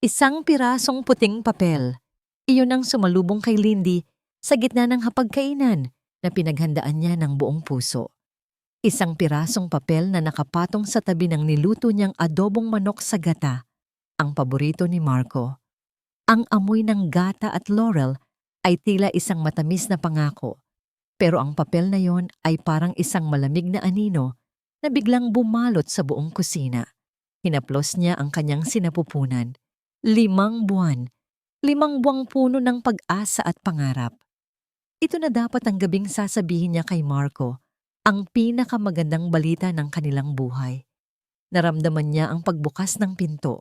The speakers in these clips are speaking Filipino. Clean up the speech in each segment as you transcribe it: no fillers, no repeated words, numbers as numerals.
Isang pirasong puting papel. Iyon ang sumalubong kay Lindy sa gitna ng hapagkainan na pinaghandaan niya ng buong puso. Isang pirasong papel na nakapatong sa tabi ng niluto niyang adobong manok sa gata, ang paborito ni Marco. Ang amoy ng gata at laurel ay tila isang matamis na pangako, pero ang papel na yon ay parang isang malamig na anino na biglang bumalot sa buong kusina. Hinaplos niya ang kanyang sinapupunan. 5 buwan. 5 buwang puno ng pag-asa at pangarap. Ito na dapat ang gabing sasabihin niya kay Marco, ang pinakamagandang balita ng kanilang buhay. Naramdaman niya ang pagbukas ng pinto.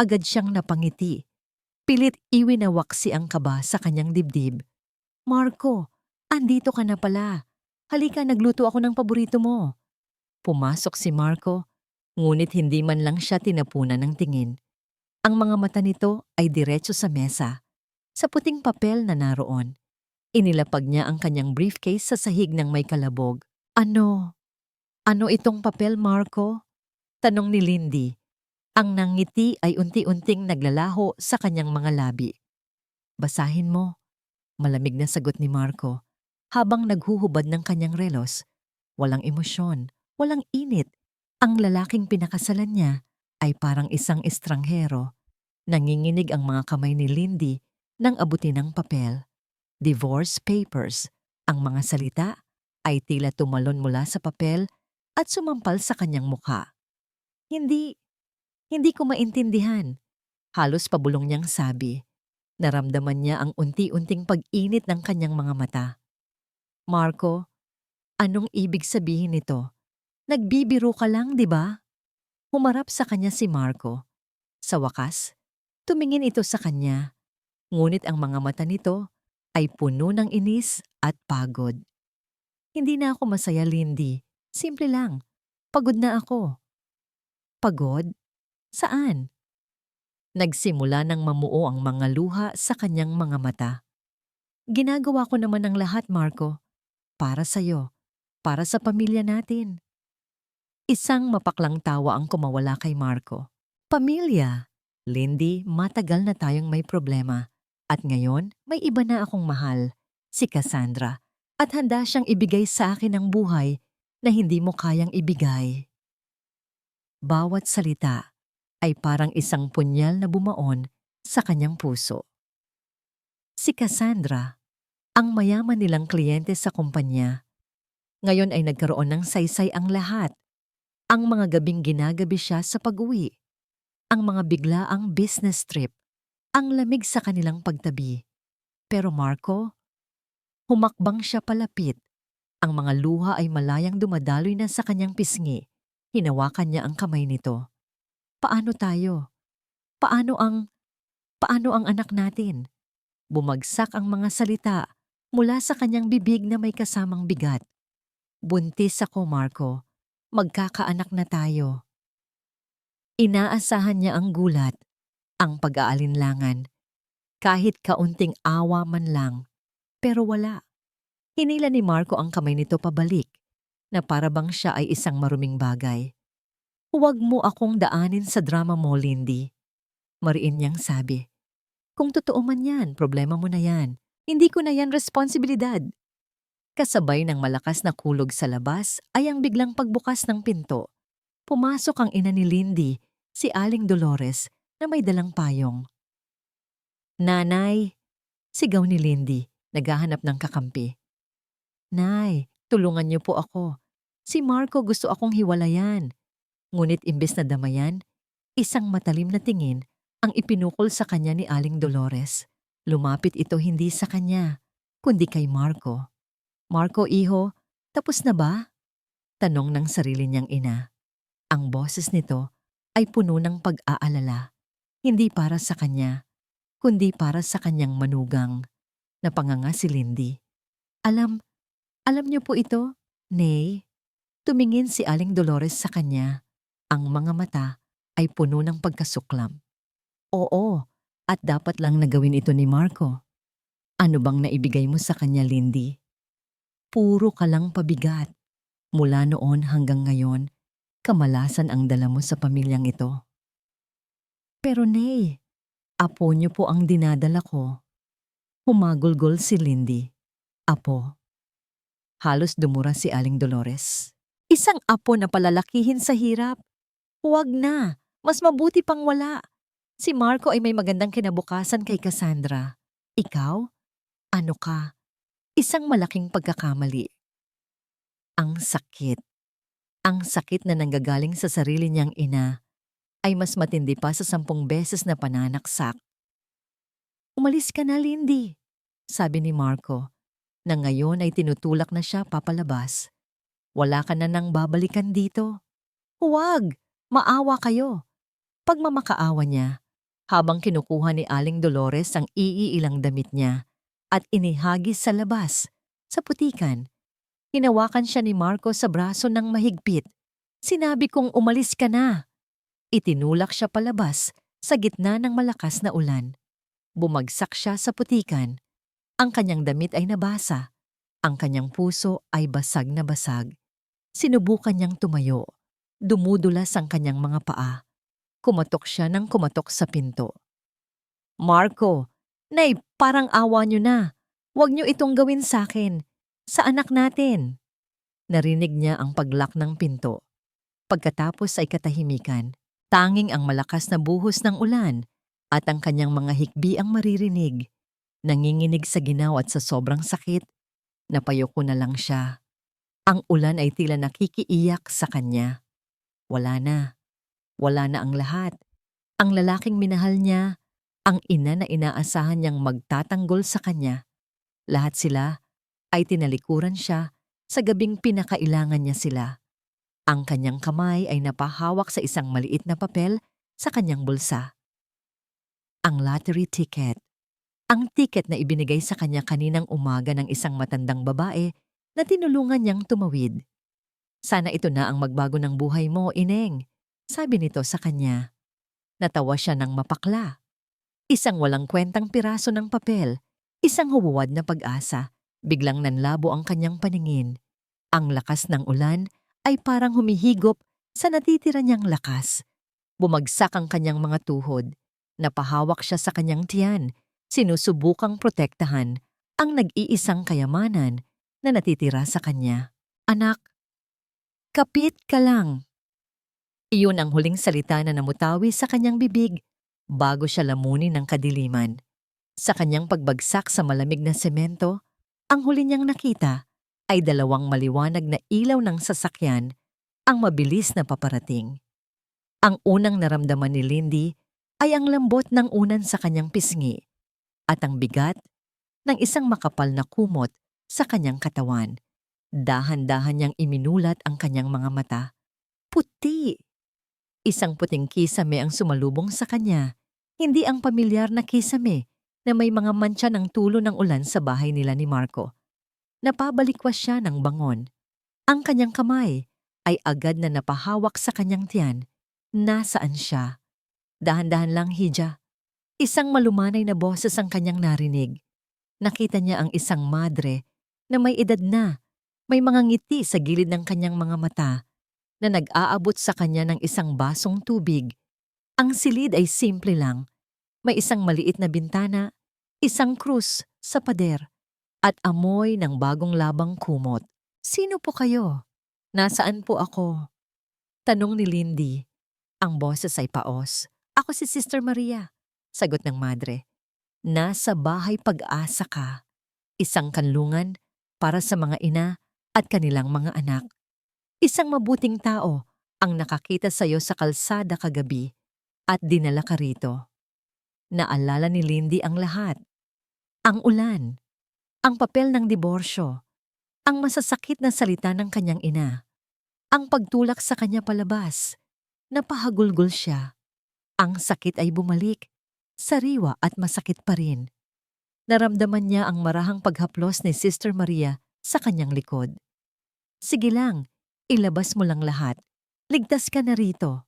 Agad siyang napangiti. Pilit iwinawaksi ang kaba sa kanyang dibdib. Marco, andito ka na pala. Halika, nagluto ako ng paborito mo. Pumasok si Marco, ngunit hindi man lang siya tinapunan ng tingin. Ang mga mata nito ay diretso sa mesa, sa puting papel na naroon. Inilapag niya ang kanyang briefcase sa sahig ng may kalabog. Ano? Ano itong papel, Marco? Tanong ni Lindy. Ang nangiti ay unti-unting naglalaho sa kanyang mga labi. Basahin mo. Malamig na sagot ni Marco, habang naghuhubad ng kanyang relos. Walang emosyon, walang init. Ang lalaking pinakasalan niya ay parang isang estranghero. Nanginginig ang mga kamay ni Lindy nang abutin ng papel. Divorce papers. Ang mga salita ay tila tumalon mula sa papel at sumampal sa kanyang mukha. Hindi ko maintindihan. Halos pabulong niyang sabi. Naramdaman niya ang unti-unting pag-init ng kanyang mga mata. Marco, anong ibig sabihin nito? Nagbibiro ka lang, di ba? Humarap sa kanya si Marco. Sa wakas, tumingin ito sa kanya, ngunit ang mga mata nito ay puno ng inis at pagod. Hindi na ako masaya, Lindy. Simple lang. Pagod na ako. Pagod? Saan? Nagsimula ng mamuo ang mga luha sa kanyang mga mata. Ginagawa ko naman ang lahat, Marco. Para sa'yo. Para sa pamilya natin. Isang mapaklang tawa ang kumawala kay Marco. Pamilya. Lindy, matagal na tayong may problema. At ngayon, may iba na akong mahal, si Cassandra. At handa siyang ibigay sa akin ang buhay na hindi mo kayang ibigay. Bawat salita ay parang isang punyal na bumaon sa kanyang puso. Si Cassandra, ang mayaman nilang kliyente sa kumpanya. Ngayon ay nagkaroon ng saysay ang lahat. Ang mga gabing ginagabi siya sa pag-uwi. Ang mga biglaang business trip. Ang lamig sa kanilang pagtabi. Pero Marco, humakbang siya palapit. Ang mga luha ay malayang dumadaloy na sa kanyang pisngi. Hinawakan niya ang kamay nito. Paano tayo? Paano ang anak natin? Bumagsak ang mga salita mula sa kanyang bibig na may kasamang bigat. Buntis ako, Marco. Magkakaanak na tayo. Inaasahan niya ang gulat, ang pag-aalinlangan. Kahit kaunting awa man lang. Pero wala. Hinila ni Marco ang kamay nito pabalik, na para bang siya ay isang maruming bagay. Huwag mo akong daanin sa drama mo, Lindy. Mariin niyang sabi. Kung totoo man yan, problema mo na yan. Hindi ko na yan responsibilidad. Kasabay ng malakas na kulog sa labas ay ang biglang pagbukas ng pinto. Pumasok ang ina ni Lindy, si Aling Dolores, na may dalang payong. Nanay! Sigaw ni Lindy, naghahanap ng kakampi. Nay, tulungan niyo po ako. Si Marco gusto akong hiwalayan. Ngunit imbes na damayan, isang matalim na tingin ang ipinukol sa kanya ni Aling Dolores. Lumapit ito hindi sa kanya, kundi kay Marco. Marco, iho, tapos na ba? Tanong ng sarili niyang ina. Ang boses nito ay puno ng pag-aalala. Hindi para sa kanya, kundi para sa kanyang manugang. Napanganga si Lindy. Alam niyo po ito, Nay? Tumingin si Aling Dolores sa kanya. Ang mga mata ay puno ng pagkasuklam. Oo, at dapat lang nagawin ito ni Marco. Ano bang naibigay mo sa kanya, Lindy? Puro ka lang pabigat. Mula noon hanggang ngayon, kamalasan ang dala mo sa pamilyang ito. Pero Nay, Apo niyo po ang dinadala ko. Humagulgol si Lindy. Apo. Halos dumura si Aling Dolores. Isang apo na palalakihin sa hirap. Huwag na. Mas mabuti pang wala. Si Marco ay may magandang kinabukasan kay Cassandra. Ikaw? Ano ka? Isang malaking pagkakamali. Ang sakit. Ang sakit na nanggagaling sa sarili niyang ina ay mas matindi pa sa 10 beses na pananaksak. Umalis ka na, Lindy, sabi ni Marco, na ngayon ay tinutulak na siya papalabas. Wala ka na nang babalikan dito. Huwag! Maawa kayo. Pagmamakaawa niya, habang kinukuha ni Aling Dolores ang iilang damit niya at inihagis sa labas, sa putikan. Hinawakan siya ni Marco sa braso ng mahigpit. Sinabi kong umalis ka na. Itinulak siya palabas sa gitna ng malakas na ulan. Bumagsak siya sa putikan. Ang kanyang damit ay nabasa. Ang kanyang puso ay basag na basag. Sinubukan niyang tumayo. Dumudulas ang kanyang mga paa. Kumatok siya ng kumatok sa pinto. Marco, Nay, parang awa niyo na. Huwag niyo itong gawin sa akin. Sa anak natin. Narinig niya ang paglock ng pinto. Pagkatapos ay katahimikan. Tanging ang malakas na buhos ng ulan at ang kanyang mga hikbi ang maririnig. Nanginginig sa ginaw at sa sobrang sakit, napayoko na lang siya. Ang ulan ay tila nakikiiyak sa kanya. Wala na. Wala na ang lahat. Ang lalaking minahal niya, ang ina na inaasahan niyang magtatanggol sa kanya. Lahat sila ay tinalikuran siya sa gabing pinakailangan niya sila. Ang kanyang kamay ay napahawak sa isang maliit na papel sa kanyang bulsa. Ang lottery ticket. Ang ticket na ibinigay sa kanya kaninang umaga ng isang matandang babae na tinulungan niyang tumawid. Sana ito na ang magbago ng buhay mo, Ineng, sabi nito sa kanya. Natawa siya ng mapakla. Isang walang kwentang piraso ng papel, isang huwad na pag-asa, biglang nanlabo ang kanyang paningin. Ang lakas ng ulan ay parang humihigop sa natitira niyang lakas. Bumagsak ang kanyang mga tuhod. Napahawak siya sa kanyang tiyan, sinusubukang protektahan ang nag-iisang kayamanan na natitira sa kanya. Anak, kapit ka lang. Iyon ang huling salita na namutawi sa kanyang bibig bago siya lamunin ng kadiliman. Sa kanyang pagbagsak sa malamig na semento, ang huli niyang nakita ay 2 maliwanag na ilaw ng sasakyan ang mabilis na paparating. Ang unang naramdaman ni Lindy ay ang lambot ng unan sa kanyang pisngi at ang bigat ng isang makapal na kumot sa kanyang katawan. Dahan-dahan niyang iminulat ang kanyang mga mata. Puti! Isang puting kisame ang sumalubong sa kanya, hindi ang pamilyar na kisame na may mga mantsa ng tulo ng ulan sa bahay nila ni Marco. Napabalikwas siya ng bangon. Ang kanyang kamay ay agad na napahawak sa kanyang tiyan. Nasaan siya? Dahan-dahan lang, Hija. Isang malumanay na boses ang kanyang narinig. Nakita niya ang isang madre na may edad na, may mga ngiti sa gilid ng kanyang mga mata na nag-aabot sa kanya ng isang basong tubig. Ang silid ay simple lang. May isang maliit na bintana, isang krus sa pader, at amoy ng bagong labang kumot. Sino po kayo? Nasaan po ako? Tanong ni Lindy. Ang boses ay paos. Ako si Sister Maria, sagot ng madre. Nasa bahay pag-asa ka. Isang kanlungan para sa mga ina at kanilang mga anak. Isang mabuting tao ang nakakita sa iyo sa kalsada kagabi at dinala ka rito. Naalala ni Lindy ang lahat. Ang ulan, ang papel ng diborsyo, ang masasakit na salita ng kanyang ina, ang pagtulak sa kanya palabas. Napahagulgol siya. Ang sakit ay bumalik, sariwa at masakit pa rin. Naramdaman niya ang marahang paghaplos ni Sister Maria sa kanyang likod. Sige lang, ilabas mo lang lahat. Ligtas ka na rito.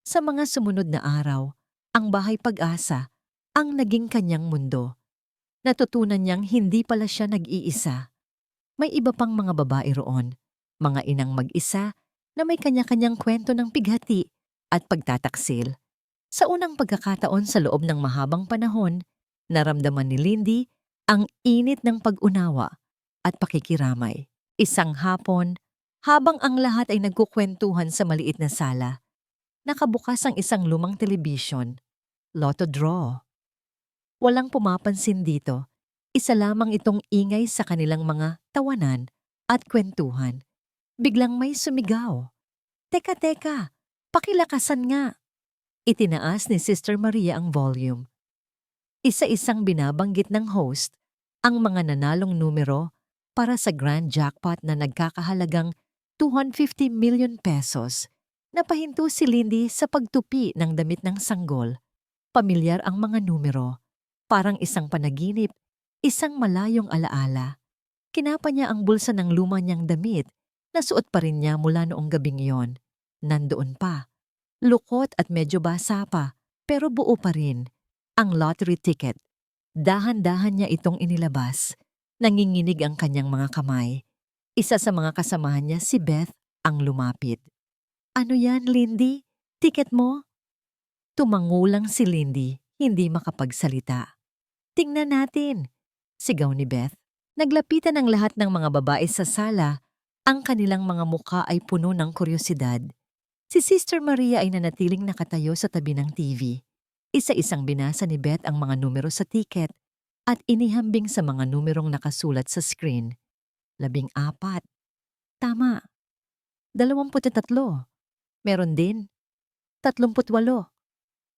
Sa mga sumunod na araw, ang bahay pag-asa ang naging kanyang mundo. Natutunan niyang hindi pala siya nag-iisa. May iba pang mga babae roon, mga inang mag-isa na may kanya-kanyang kwento ng pighati at pagtataksil. Sa unang pagkakataon sa loob ng mahabang panahon, naramdaman ni Lindy ang init ng pag-unawa at pakikiramay. Isang hapon, habang ang lahat ay nagkukwentuhan sa maliit na sala, nakabukas ang isang lumang telebisyon, Lotto Draw. Walang pumapansin dito. Isa lamang itong ingay sa kanilang mga tawanan at kwentuhan. Biglang may sumigaw. Teka, teka, pakilakasan nga. Itinaas ni Sister Maria ang volume. Isa-isang binabanggit ng host ang mga nanalong numero para sa grand jackpot na nagkakahalagang 250 million pesos. Napahinto si Lindy sa pagtupi ng damit ng sanggol. Pamilyar ang mga numero. Parang isang panaginip, isang malayong alaala. Kinapa niya ang bulsa ng luma niyang damit na suot pa rin niya mula noong gabing iyon. Nandoon pa. Lukot at medyo basa pa, pero buo pa rin. Ang lottery ticket. Dahan-dahan niya itong inilabas. Nanginginig ang kanyang mga kamay. Isa sa mga kasamahan niya, si Beth, ang lumapit. Ano yan, Lindy? Ticket mo? Tumangulang si Lindy, hindi makapagsalita. Tingnan natin, sigaw ni Beth. Naglapitan ang lahat ng mga babae sa sala. Ang kanilang mga muka ay puno ng kuryosidad. Si Sister Maria ay nanatiling nakatayo sa tabi ng TV. Isa-isang binasa ni Beth ang mga numero sa ticket at inihambing sa mga numerong nakasulat sa screen. 14. Tama. 23. Meron din. 38.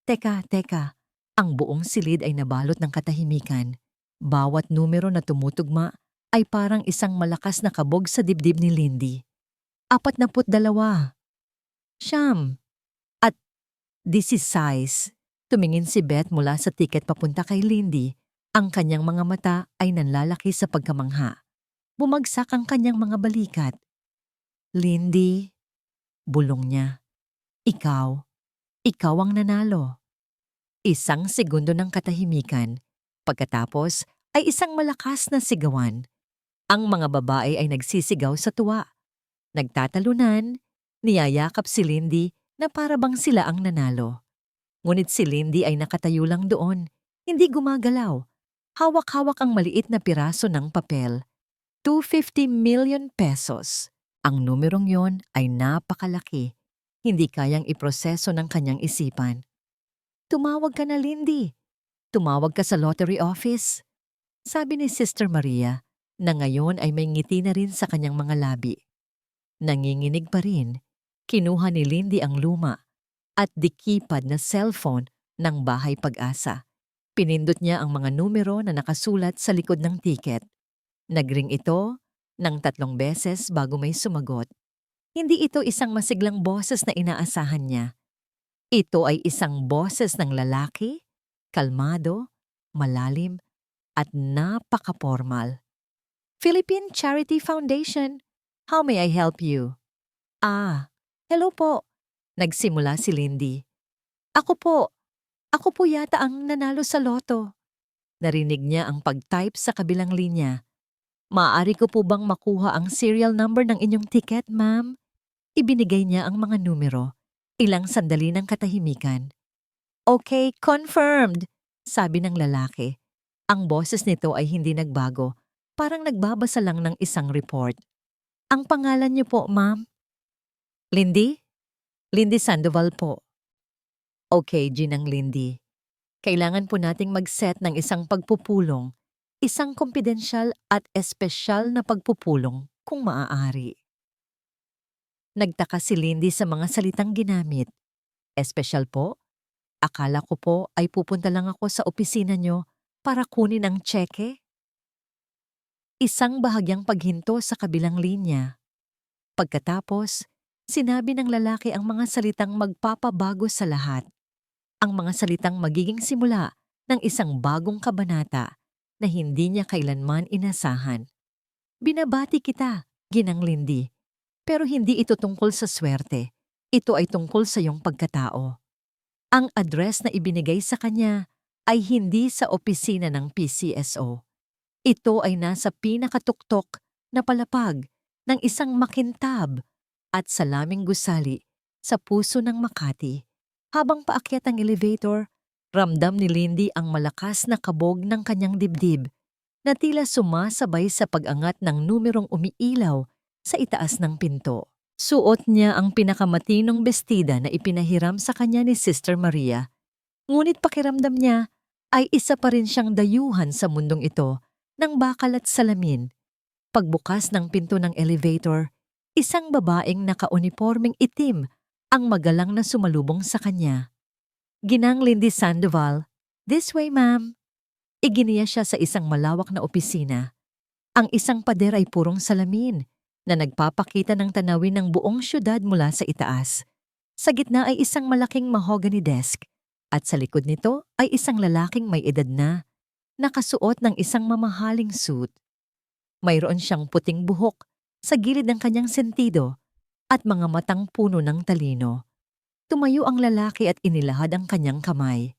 Teka. Ang buong silid ay nabalot ng katahimikan. Bawat numero na tumutugma ay parang isang malakas na kabog sa dibdib ni Lindy. 42. Siyam. At 16. Tumingin si Beth mula sa tiket papunta kay Lindy. Ang kanyang mga mata ay nanlalaki sa pagkamangha. Bumagsak ang kanyang mga balikat. Lindy, bulong niya. Ikaw ang nanalo. Isang segundo ng katahimikan. Pagkatapos ay isang malakas na sigawan. Ang mga babae ay nagsisigaw sa tuwa. Nagtatalunan, niyayakap si Lindy na para bang sila ang nanalo. Ngunit si Lindy ay nakatayo lang doon, hindi gumagalaw. Hawak-hawak ang maliit na piraso ng papel. 250 million pesos. Ang numerong yon ay napakalaki. Hindi kayang iproseso ng kanyang isipan. Tumawag ka na, Lindy. Tumawag ka sa lottery office. Sabi ni Sister Maria na ngayon ay may ngiti na rin sa kanyang mga labi. Nanginginig pa rin, kinuha ni Lindy ang luma at dikipad na cellphone ng Bahay Pag-asa. Pinindot niya ang mga numero na nakasulat sa likod ng ticket. Nagring ito ng 3 beses bago may sumagot. Hindi ito isang masiglang boses na inaasahan niya. Ito ay isang boses ng lalaki, kalmado, malalim, at napaka-formal. Philippine Charity Foundation, how may I help you? Hello po. Nagsimula si Lindy. Ako po yata ang nanalo sa loto. Narinig niya ang pag-type sa kabilang linya. Maaari ko po bang makuha ang serial number ng inyong ticket, ma'am? Ibinigay niya ang mga numero. Ilang sandali ng katahimikan. Okay, confirmed, sabi ng lalaki. Ang boses nito ay hindi nagbago. Parang nagbabasa lang ng isang report. Ang pangalan niyo po, ma'am? Lindy? Lindy Sandoval po. Okay, Ginang Lindy. Kailangan po nating mag-set ng isang pagpupulong, isang kumpidensyal at espesyal na pagpupulong kung maaari. Nagtaka si Lindy sa mga salitang ginamit. Espesyal po? Akala ko po ay pupunta lang ako sa opisina nyo para kunin ang tseke. Isang bahagyang paghinto sa kabilang linya. Pagkatapos, sinabi ng lalaki ang mga salitang magpapabago sa lahat. Ang mga salitang magiging simula ng isang bagong kabanata na hindi niya kailanman inasahan. Binabati kita, Ginang Lindy. Pero hindi ito tungkol sa swerte. Ito ay tungkol sa iyong pagkatao. Ang address na ibinigay sa kanya ay hindi sa opisina ng PCSO. Ito ay nasa pinakatuktok na palapag ng isang makintab at salaming gusali sa puso ng Makati. Habang paakyat ang elevator, ramdam ni Lindy ang malakas na kabog ng kanyang dibdib na tila sumasabay sa pag-angat ng numerong umiilaw sa itaas ng pinto. Suot niya ang pinakamatinong bestida na ipinahiram sa kanya ni Sister Maria. Ngunit pakiramdam niya ay isa pa rin siyang dayuhan sa mundong ito ng bakal at salamin. Pagbukas ng pinto ng elevator, isang babaeng nakaunipormeng itim ang magalang na sumalubong sa kanya. Ginang Lindy Sandoval, "This way, ma'am." Iginiya siya sa isang malawak na opisina. Ang isang pader ay purong salamin na nagpapakita ng tanawin ng buong syudad mula sa itaas. Sa gitna ay isang malaking mahogany desk at sa likod nito ay isang lalaking may edad na, nakasuot ng isang mamahaling suit. Mayroon siyang puting buhok sa gilid ng kanyang sentido at mga matang puno ng talino. Tumayo ang lalaki at inilahad ang kanyang kamay.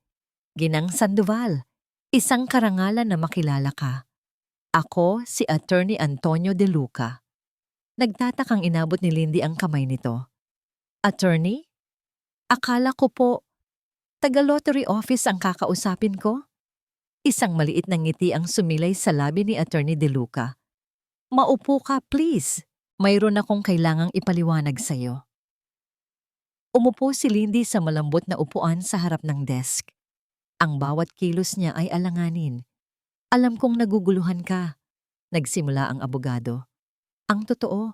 "Ginang Sandoval, isang karangalan na makilala ka. Ako si Attorney Antonio De Luca." Nagtatakang inabot ni Lindy ang kamay nito. "Attorney? Akala ko po, taga-lottery office ang kakausapin ko?" Isang maliit na ngiti ang sumilay sa labi ni Attorney De Luca. "Maupo ka, please. Mayroon akong kailangang ipaliwanag sa'yo." Umupo si Lindy sa malambot na upuan sa harap ng desk. Ang bawat kilos niya ay alanganin. "Alam kong naguguluhan ka," nagsimula ang abogado. "Ang totoo,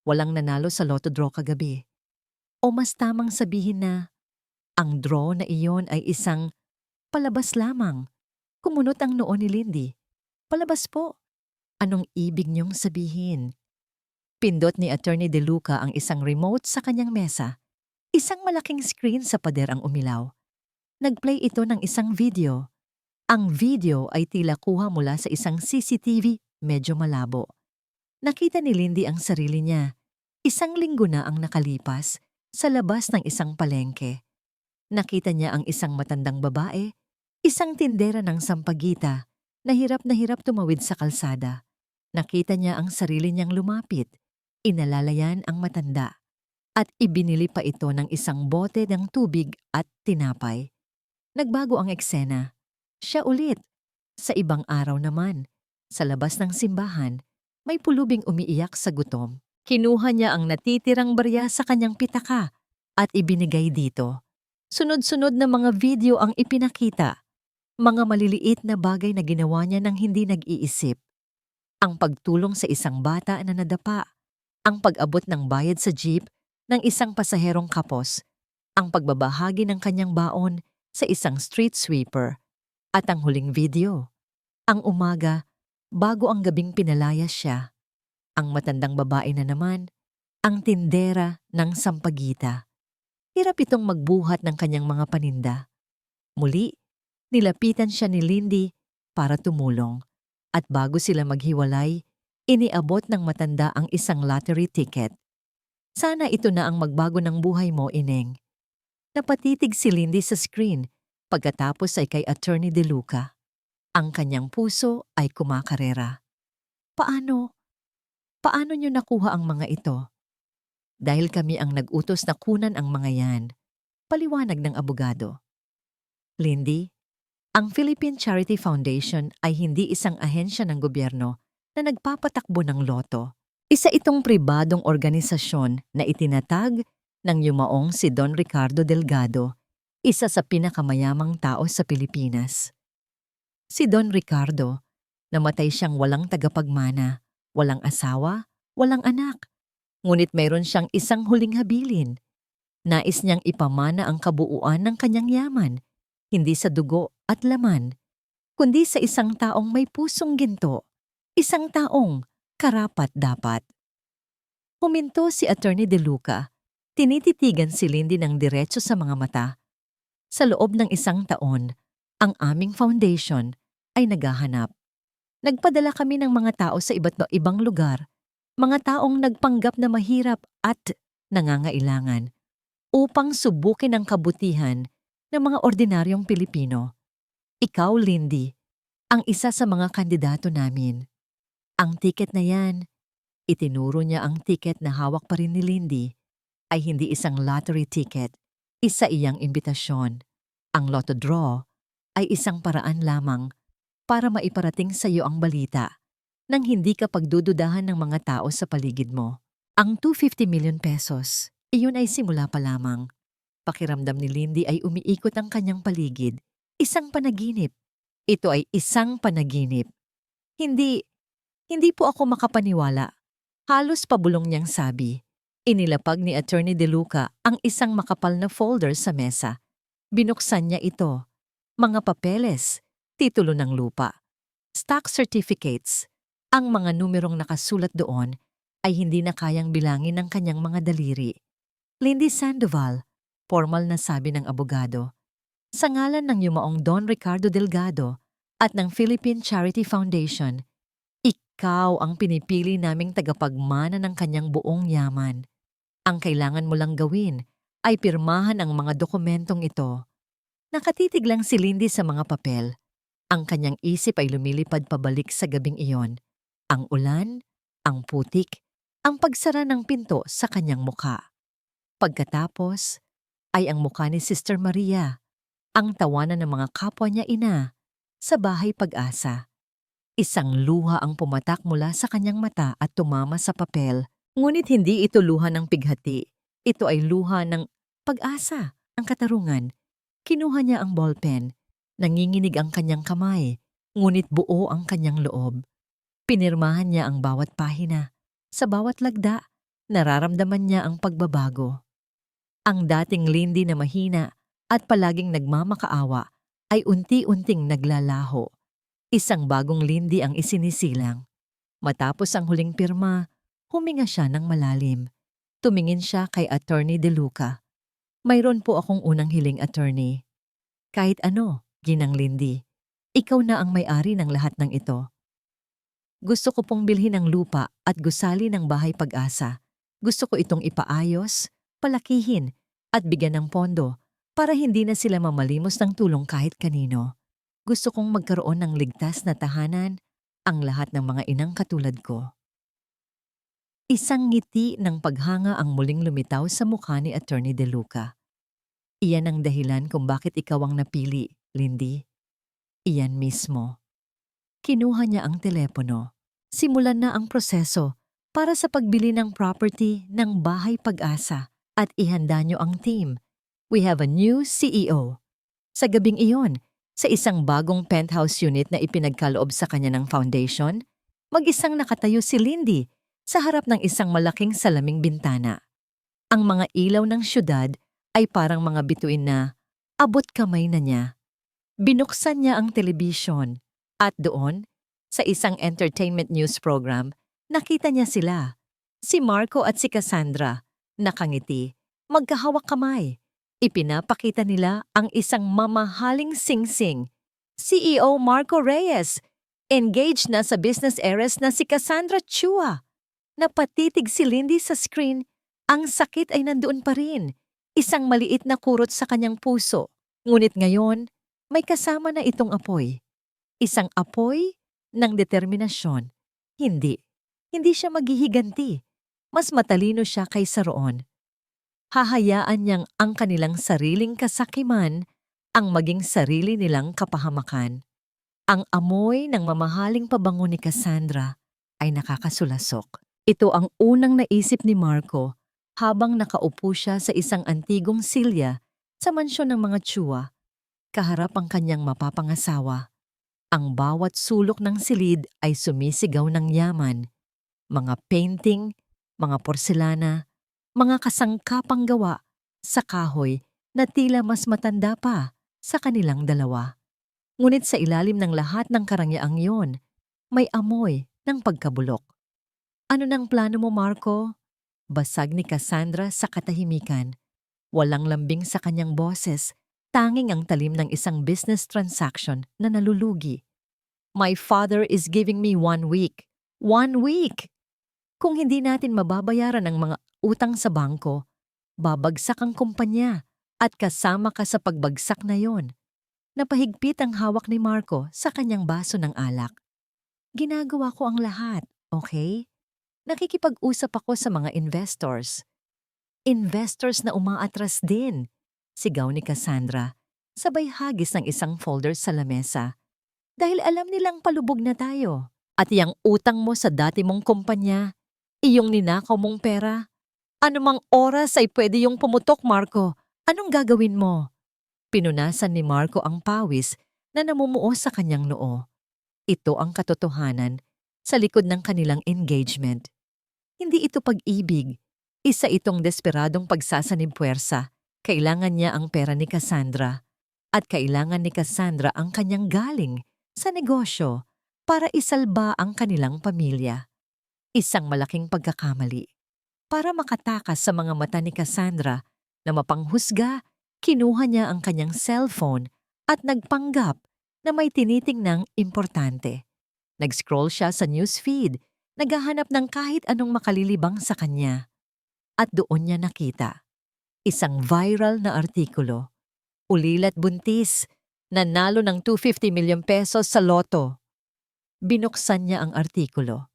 walang nanalo sa lotto draw kagabi. O mas tamang sabihin na, ang draw na iyon ay isang palabas lamang." Kumunot ang noo ni Lindy. "Palabas po? Anong ibig niyong sabihin?" Pindot ni Attorney De Luca ang isang remote sa kanyang mesa. Isang malaking screen sa pader ang umilaw. Nagplay ito ng isang video. Ang video ay tila kuha mula sa isang CCTV medyo malabo. Nakita ni Lindy ang sarili niya. Isang linggo na ang nakalipas sa labas ng isang palengke. Nakita niya ang isang matandang babae, isang tindera ng sampagita, na hirap tumawid sa kalsada. Nakita niya ang sarili niyang lumapit, inalalayan ang matanda, at ibinili pa ito ng isang bote ng tubig at tinapay. Nagbago ang eksena. Siya ulit. Sa ibang araw naman, sa labas ng simbahan, may pulubing umiiyak sa gutom. Kinuha niya ang natitirang barya sa kanyang pitaka at ibinigay dito. Sunod-sunod na mga video ang ipinakita. Mga maliliit na bagay na ginawa niya nang hindi nag-iisip. Ang pagtulong sa isang bata na nadapa, ang pag-abot ng bayad sa jeep ng isang pasaherong kapos, ang pagbabahagi ng kanyang baon sa isang street sweeper, at ang huling video. Ang umaga, bago ang gabing pinalayas siya. Ang matandang babae na naman, ang tindera ng sampagita. Hirap itong magbuhat ng kanyang mga paninda. Muli, nilapitan siya ni Lindy para tumulong. At bago sila maghiwalay, iniabot ng matanda ang isang lottery ticket. "Sana ito na ang magbago ng buhay mo, Ineng." Napatitig si Lindy sa screen pagkatapos ay kay Attorney De Luca. Ang kanyang puso ay kumakarera. Paano niyo nakuha ang mga ito?" "Dahil kami ang nag-utos na kunan ang mga yan," paliwanag ng abogado. "Lindy, ang Philippine Charity Foundation ay hindi isang ahensya ng gobyerno na nagpapatakbo ng loto. Isa itong pribadong organisasyon na itinatag ng yumaong si Don Ricardo Delgado, isa sa pinakamayamang tao sa Pilipinas. Si Don Ricardo, namatay siyang walang tagapagmana, walang asawa, walang anak. Ngunit mayroon siyang isang huling habilin. Nais niyang ipamana ang kabuuan ng kanyang yaman, hindi sa dugo at laman, kundi sa isang taong may pusong ginto, isang taong karapat-dapat. Huminto si Attorney De Luca. Tinititigan si Lindy ng diretso sa mga mata. "Sa loob ng isang taon, ang aming foundation ay naghahanap. Nagpadala kami ng mga tao sa iba't ibang lugar, mga taong nagpanggap na mahirap at nangangailangan, upang subukin ang kabutihan ng mga ordinaryong Pilipino. Ikaw, Lindy, ang isa sa mga kandidato namin. Ang tiket na yan," itinuro niya ang tiket na hawak pa rin ni Lindy, "ay hindi isang lottery ticket. Isa iyang imbitasyon. Ang lotto draw ay isang paraan lamang para maiparating sa iyo ang balita nang hindi ka pagdududahan ng mga tao sa paligid mo. Ang 250 million pesos, iyon ay simula pa lamang. Pakiramdam ni Lindy ay umiikot ang kanyang paligid. Isang panaginip. Ito ay isang panaginip. Hindi, hindi po ako makapaniwala. Halos pabulong niyang sabi. Inilapag ni Attorney De Luca ang isang makapal na folder sa mesa. Binuksan niya ito. Mga papeles, titulo ng lupa, stock certificates. Ang mga numerong nakasulat doon ay hindi na kayang bilangin ng kanyang mga daliri. Lindy Sandoval, formal na sabi ng abogado. Sa ngalan ng yumaong Don Ricardo Delgado at ng Philippine Charity Foundation, ikaw ang pinipili naming tagapagmana ng kanyang buong yaman. Ang kailangan mo lang gawin ay pirmahan ang mga dokumentong ito. Nakatitig lang si Lindy sa mga papel. Ang kanyang isip ay lumilipad pabalik sa gabing iyon. Ang ulan, ang putik, ang pagsara ng pinto sa kanyang muka. Pagkatapos ay ang muka ni Sister Maria, ang tawanan ng mga kapwa niya ina sa bahay Pag-asa. Isang luha ang pumatak mula sa kanyang mata at tumama sa papel. Ngunit hindi ito luha ng pighati. Ito ay luha ng pag-asa, ang katarungan. Kinuha niya ang ballpen. Nanginginig ang kanyang kamay, ngunit buo ang kanyang loob. Pinirmahan niya ang bawat pahina. Sa bawat lagda, nararamdaman niya ang pagbabago. Ang dating Lindy na mahina at palaging nagmamakaawa ay unti-unting naglalaho. Isang bagong Lindy ang isinisilang. Matapos ang huling pirma, huminga siya ng malalim. Tumingin siya kay Attorney De Luca. Mayroon po akong unang hiling, attorney. Kahit ano, ginang Lindy. Ikaw na ang may-ari ng lahat ng ito. Gusto ko pong bilhin ang lupa at gusali ng bahay Pag-asa. Gusto ko itong ipaayos, palakihin, at bigyan ng pondo para hindi na sila mamalimos ng tulong kahit kanino. Gusto kong magkaroon ng ligtas na tahanan ang lahat ng mga inang katulad ko. Isang ngiti ng paghanga ang muling lumitaw sa mukha ni Attorney De Luca. Iyan ang dahilan kung bakit ikaw ang napili, Lindy. Iyan mismo. Kinuha niya ang telepono. Simulan na ang proseso para sa pagbili ng property ng bahay Pag-asa at ihanda niyo ang team. We have a new CEO. Sa gabing iyon, sa isang bagong penthouse unit na ipinagkaloob sa kanya ng foundation, mag-isang nakatayo si Lindy sa harap ng isang malaking salaming bintana. Ang mga ilaw ng syudad ay parang mga bituin na abot kamay na niya. Binuksan niya ang telebisyon at doon, sa isang entertainment news program, nakita niya sila. Si Marco at si Cassandra, nakangiti, magkahawak kamay. Ipinapakita nila ang isang mamahaling singsing. CEO Marco Reyes, engaged na sa business heiress na si Cassandra Chua. Napatitig si Lindy sa screen, ang sakit ay nandoon pa rin. Isang maliit na kurot sa kanyang puso. Ngunit ngayon, may kasama na itong apoy. Isang apoy ng determinasyon. Hindi siya maghihiganti. Mas matalino siya kaysa roon. Hahayaan niyang ang kanilang sariling kasakiman ang maging sarili nilang kapahamakan. Ang amoy ng mamahaling pabango ni Cassandra ay nakakasulasok. Ito ang unang naisip ni Marco habang nakaupo siya sa isang antigong silya sa mansyon ng mga Chua, kaharap ang kanyang mapapangasawa. Ang bawat sulok ng silid ay sumisigaw ng yaman. Mga painting, mga porselana, mga kasangkapang gawa sa kahoy na tila mas matanda pa sa kanilang dalawa. Ngunit sa ilalim ng lahat ng karangyaan iyon, may amoy ng pagkabulok. Ano nang plano mo, Marco? Basag ni Cassandra sa katahimikan. Walang lambing sa kanyang boses, tanging ang talim ng isang business transaction na nalulugi. My father is giving me 1 week. 1 week! Kung hindi natin mababayaran ang mga utang sa bangko, babagsak ang kumpanya at kasama ka sa pagbagsak na yon. Napahigpit ang hawak ni Marco sa kanyang baso ng alak. Ginagawa ko ang lahat, okay? Nakikipag-usap ako sa mga investors. Investors na umaatras din. Sigaw ni Cassandra, sabay hagis ng isang folder sa lamesa. Dahil alam nilang palubog na tayo. At yang utang mo sa dati mong kumpanya, iyong ninakaw mong pera. Anumang oras ay pwede yung pumutok, Marco. Anong gagawin mo? Pinunasan ni Marco ang pawis na namumuo sa kanyang noo. Ito ang katotohanan sa likod ng kanilang engagement. Hindi ito pag-ibig. Isa itong desperadong pagsasanib puwersa. Kailangan niya ang pera ni Cassandra. At kailangan ni Cassandra ang kanyang galing sa negosyo para isalba ang kanilang pamilya. Isang malaking pagkakamali. Para makatakas sa mga mata ni Cassandra na mapanghusga, kinuha niya ang kanyang cellphone at nagpanggap na may tinitingnang importante. Nag-scroll siya sa newsfeed, naghahanap ng kahit anong makalilibang sa kanya. At doon niya nakita isang viral na artikulo. Ulilat buntis, nanalo ng 250 million pesos sa loto. Binuksan niya ang artikulo.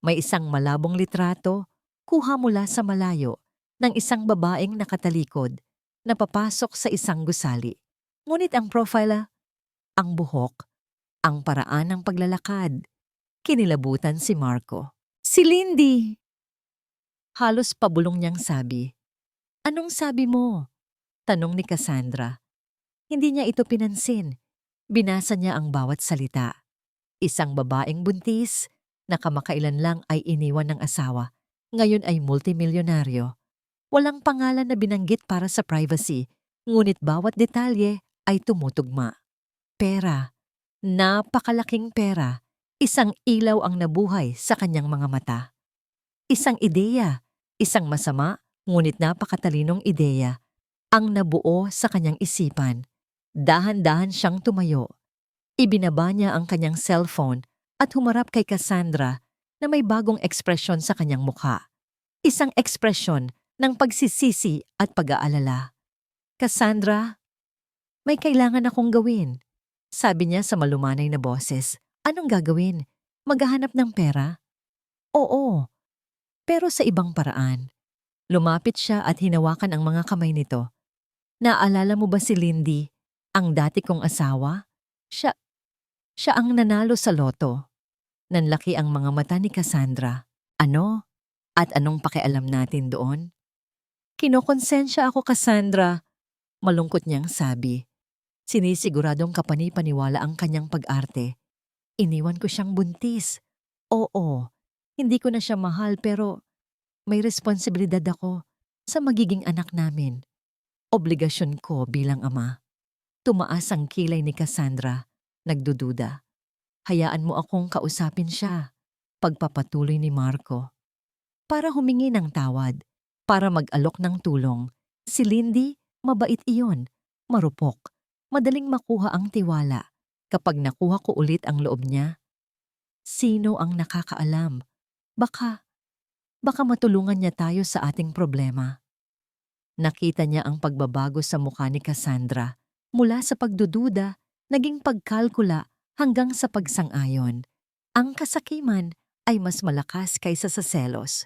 May isang malabong litrato, kuha mula sa malayo, ng isang babaeng nakatalikod na papasok sa isang gusali. Ngunit ang profile, ang buhok, ang paraan ng paglalakad. Kinilabutan si Marco. Si Lindy! Halos pabulong niyang sabi. Anong sabi mo? Tanong ni Cassandra. Hindi niya ito pinansin. Binasa niya ang bawat salita. Isang babaeng buntis na kamakailan lang ay iniwan ng asawa. Ngayon ay multimilyonaryo. Walang pangalan na binanggit para sa privacy, ngunit bawat detalye ay tumutugma. Pera. Napakalaking pera. Isang ilaw ang nabuhay sa kanyang mga mata. Isang ideya. Isang masama, ngunit napakatalinong ideya ang nabuo sa kanyang isipan. Dahan-dahan siyang tumayo. Ibinaba niya ang kanyang cellphone at humarap kay Cassandra na may bagong ekspresyon sa kanyang mukha. Isang ekspresyon ng pagsisisi at pag-aalala. Cassandra, may kailangan akong gawin. Sabi niya sa malumanay na boses. Anong gagawin? Maghahanap ng pera? Oo, pero sa ibang paraan. Lumapit siya at hinawakan ang mga kamay nito. Naalala mo ba si Lindy, ang dati kong asawa? Siya ang nanalo sa loto. Nanlaki ang mga mata ni Cassandra. Ano? At anong pakialam natin doon? Kinokonsensya ako, Cassandra. Malungkot niyang sabi. Sinisiguradong kapani-paniwala ang kanyang pag-arte. Iniwan ko siyang buntis. Oo, hindi ko na siya mahal pero may responsibilidad ako sa magiging anak namin. Obligasyon ko bilang ama. Tumaas ang kilay ni Cassandra. Nagdududa. Hayaan mo akong kausapin siya. Pagpapatuloy ni Marco. Para humingi ng tawad. Para mag-alok ng tulong. Si Lindy, mabait iyon. Marupok. Madaling makuha ang tiwala. Kapag nakuha ko ulit ang loob niya. Sino ang nakakaalam? Baka matulungan niya tayo sa ating problema. Nakita niya ang pagbabago sa mukha ni Cassandra. Mula sa pagdududa, naging pagkalkula hanggang sa pagsang-ayon. Ang kasakiman ay mas malakas kaysa sa selos.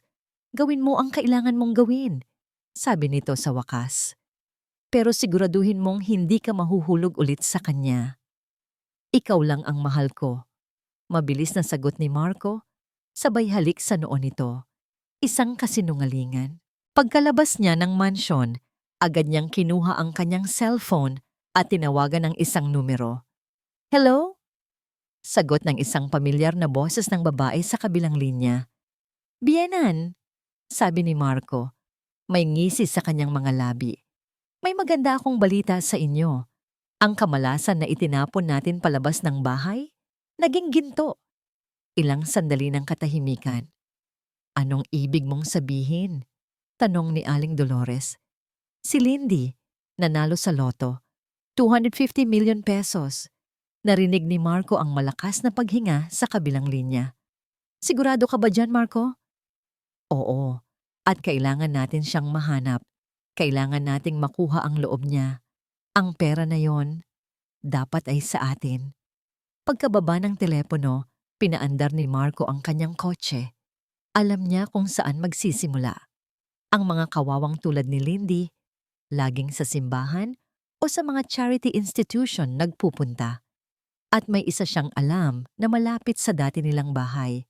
Gawin mo ang kailangan mong gawin, sabi nito sa wakas. Pero siguraduhin mong hindi ka mahuhulog ulit sa kanya. Ikaw lang ang mahal ko. Mabilis na sagot ni Marco, sabay halik sa noo nito. Isang kasinungalingan. Pagkalabas niya ng mansyon, agad niyang kinuha ang kanyang cellphone at tinawagan ng isang numero. Hello? Sagot ng isang pamilyar na boses ng babae sa kabilang linya. Bienan, sabi ni Marco. May ngisi sa kanyang mga labi. May maganda akong balita sa inyo. Ang kamalasan na itinapon natin palabas ng bahay, naging ginto. Ilang sandali ng katahimikan. Anong ibig mong sabihin? Tanong ni Aling Dolores. Si Lindy, nanalo sa loto. 250 million pesos. Narinig ni Marco ang malakas na paghinga sa kabilang linya. Sigurado ka ba dyan, Marco? Oo, at kailangan natin siyang mahanap. Kailangan nating makuha ang loob niya. Ang pera na yon, dapat ay sa atin. Pagkababa ng telepono, pinaandar ni Marco ang kanyang kotse. Alam niya kung saan magsisimula. Ang mga kawawang tulad ni Lindy, Laging sa simbahan o sa mga charity institution nagpupunta. At may isa siyang alam na malapit sa dati nilang bahay.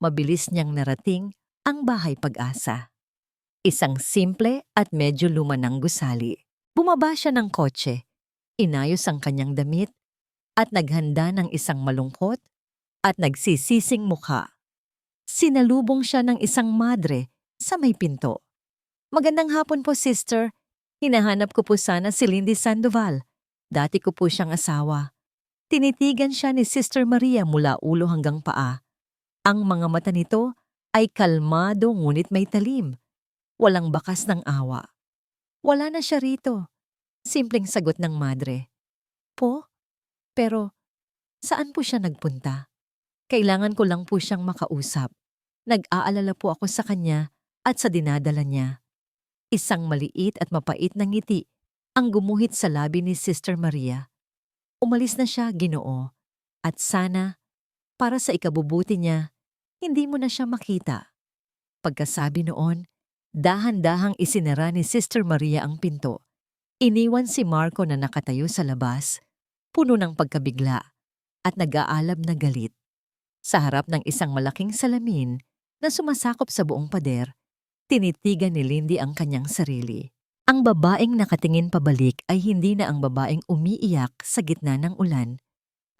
Mabilis niyang narating ang Bahay Pag-asa. Isang simple at medyo luma ng gusali. Bumaba siya ng kotse, inayos ang kanyang damit, at naghanda ng isang malungkot at nagsisising mukha. Sinalubong siya ng isang madre sa may pinto. "Magandang hapon po, sister. Hinahanap ko po sana si Lindy Sandoval. Dati ko po siyang asawa." Tinitigan siya ni Sister Maria mula ulo hanggang paa. Ang mga mata nito ay kalmado ngunit may talim. Walang bakas ng awa. "Wala na siya rito." Simpleng sagot ng madre. "Po? Pero saan po siya nagpunta? Kailangan ko lang po siyang makausap. Nag-aalala po ako sa kanya at sa dinadala niya." Isang maliit at mapait na ngiti ang gumuhit sa labi ni Sister Maria. "Umalis na siya, Ginoo. At sana, para sa ikabubuti niya, hindi mo na siya makita." Pagkasabi noon, dahan-dahang isinara ni Sister Maria ang pinto. Iniwan si Marco na nakatayo sa labas, puno ng pagkabigla at nag-aalab na galit. Sa harap ng isang malaking salamin na sumasakop sa buong pader, tinitigan ni Lindy ang kanyang sarili. Ang babaeng nakatingin pabalik ay hindi na ang babaeng umiiyak sa gitna ng ulan.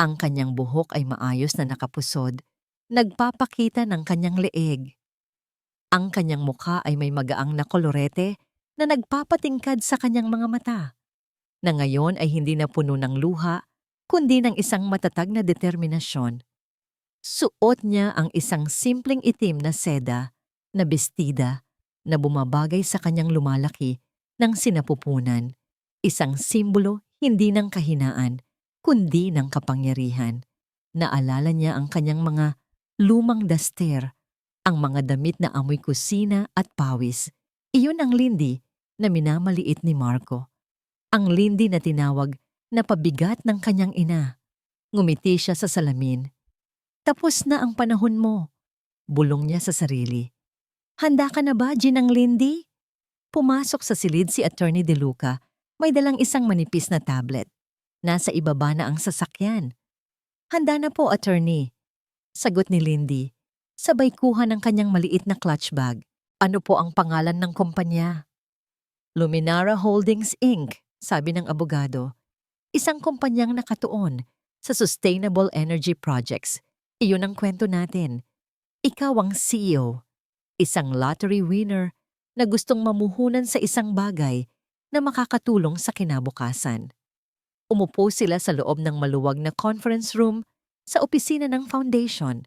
Ang kanyang buhok ay maayos na nakapusod, nagpapakita ng kanyang leeg. Ang kanyang mukha ay may magaang na kolorete na nagpapatingkad sa kanyang mga mata, na ngayon ay hindi na puno ng luha, kundi ng isang matatag na determinasyon. Suot niya ang isang simpleng itim na seda na bestida na bumabagay sa kanyang lumalaki ng sinapupunan, isang simbolo hindi ng kahinaan, kundi ng kapangyarihan. Naalala niya ang kanyang mga lumang daster, ang mga damit na amoy kusina at pawis. Iyon ang Lindy na minamaliit ni Marco. Ang Lindy na tinawag na pabigat ng kanyang ina. Ngumiti siya sa salamin. "Tapos na ang panahon mo," bulong niya sa sarili. "Handa ka na ba, Ginang Lindy?" Pumasok sa silid si Attorney De Luca. May dalang isang manipis na tablet. Nasa ibaba na ang sasakyan. "Handa na po, Attorney," sagot ni Lindy. Sabay kuha ng kanyang maliit na clutch bag. "Ano po ang pangalan ng kumpanya?" "Luminara Holdings Inc., sabi ng abogado. "Isang kumpanyang nakatuon sa sustainable energy projects. Iyon ang kwento natin. Ikaw ang CEO, isang lottery winner na gustong mamuhunan sa isang bagay na makakatulong sa kinabukasan." Umupo sila sa loob ng maluwag na conference room sa opisina ng foundation.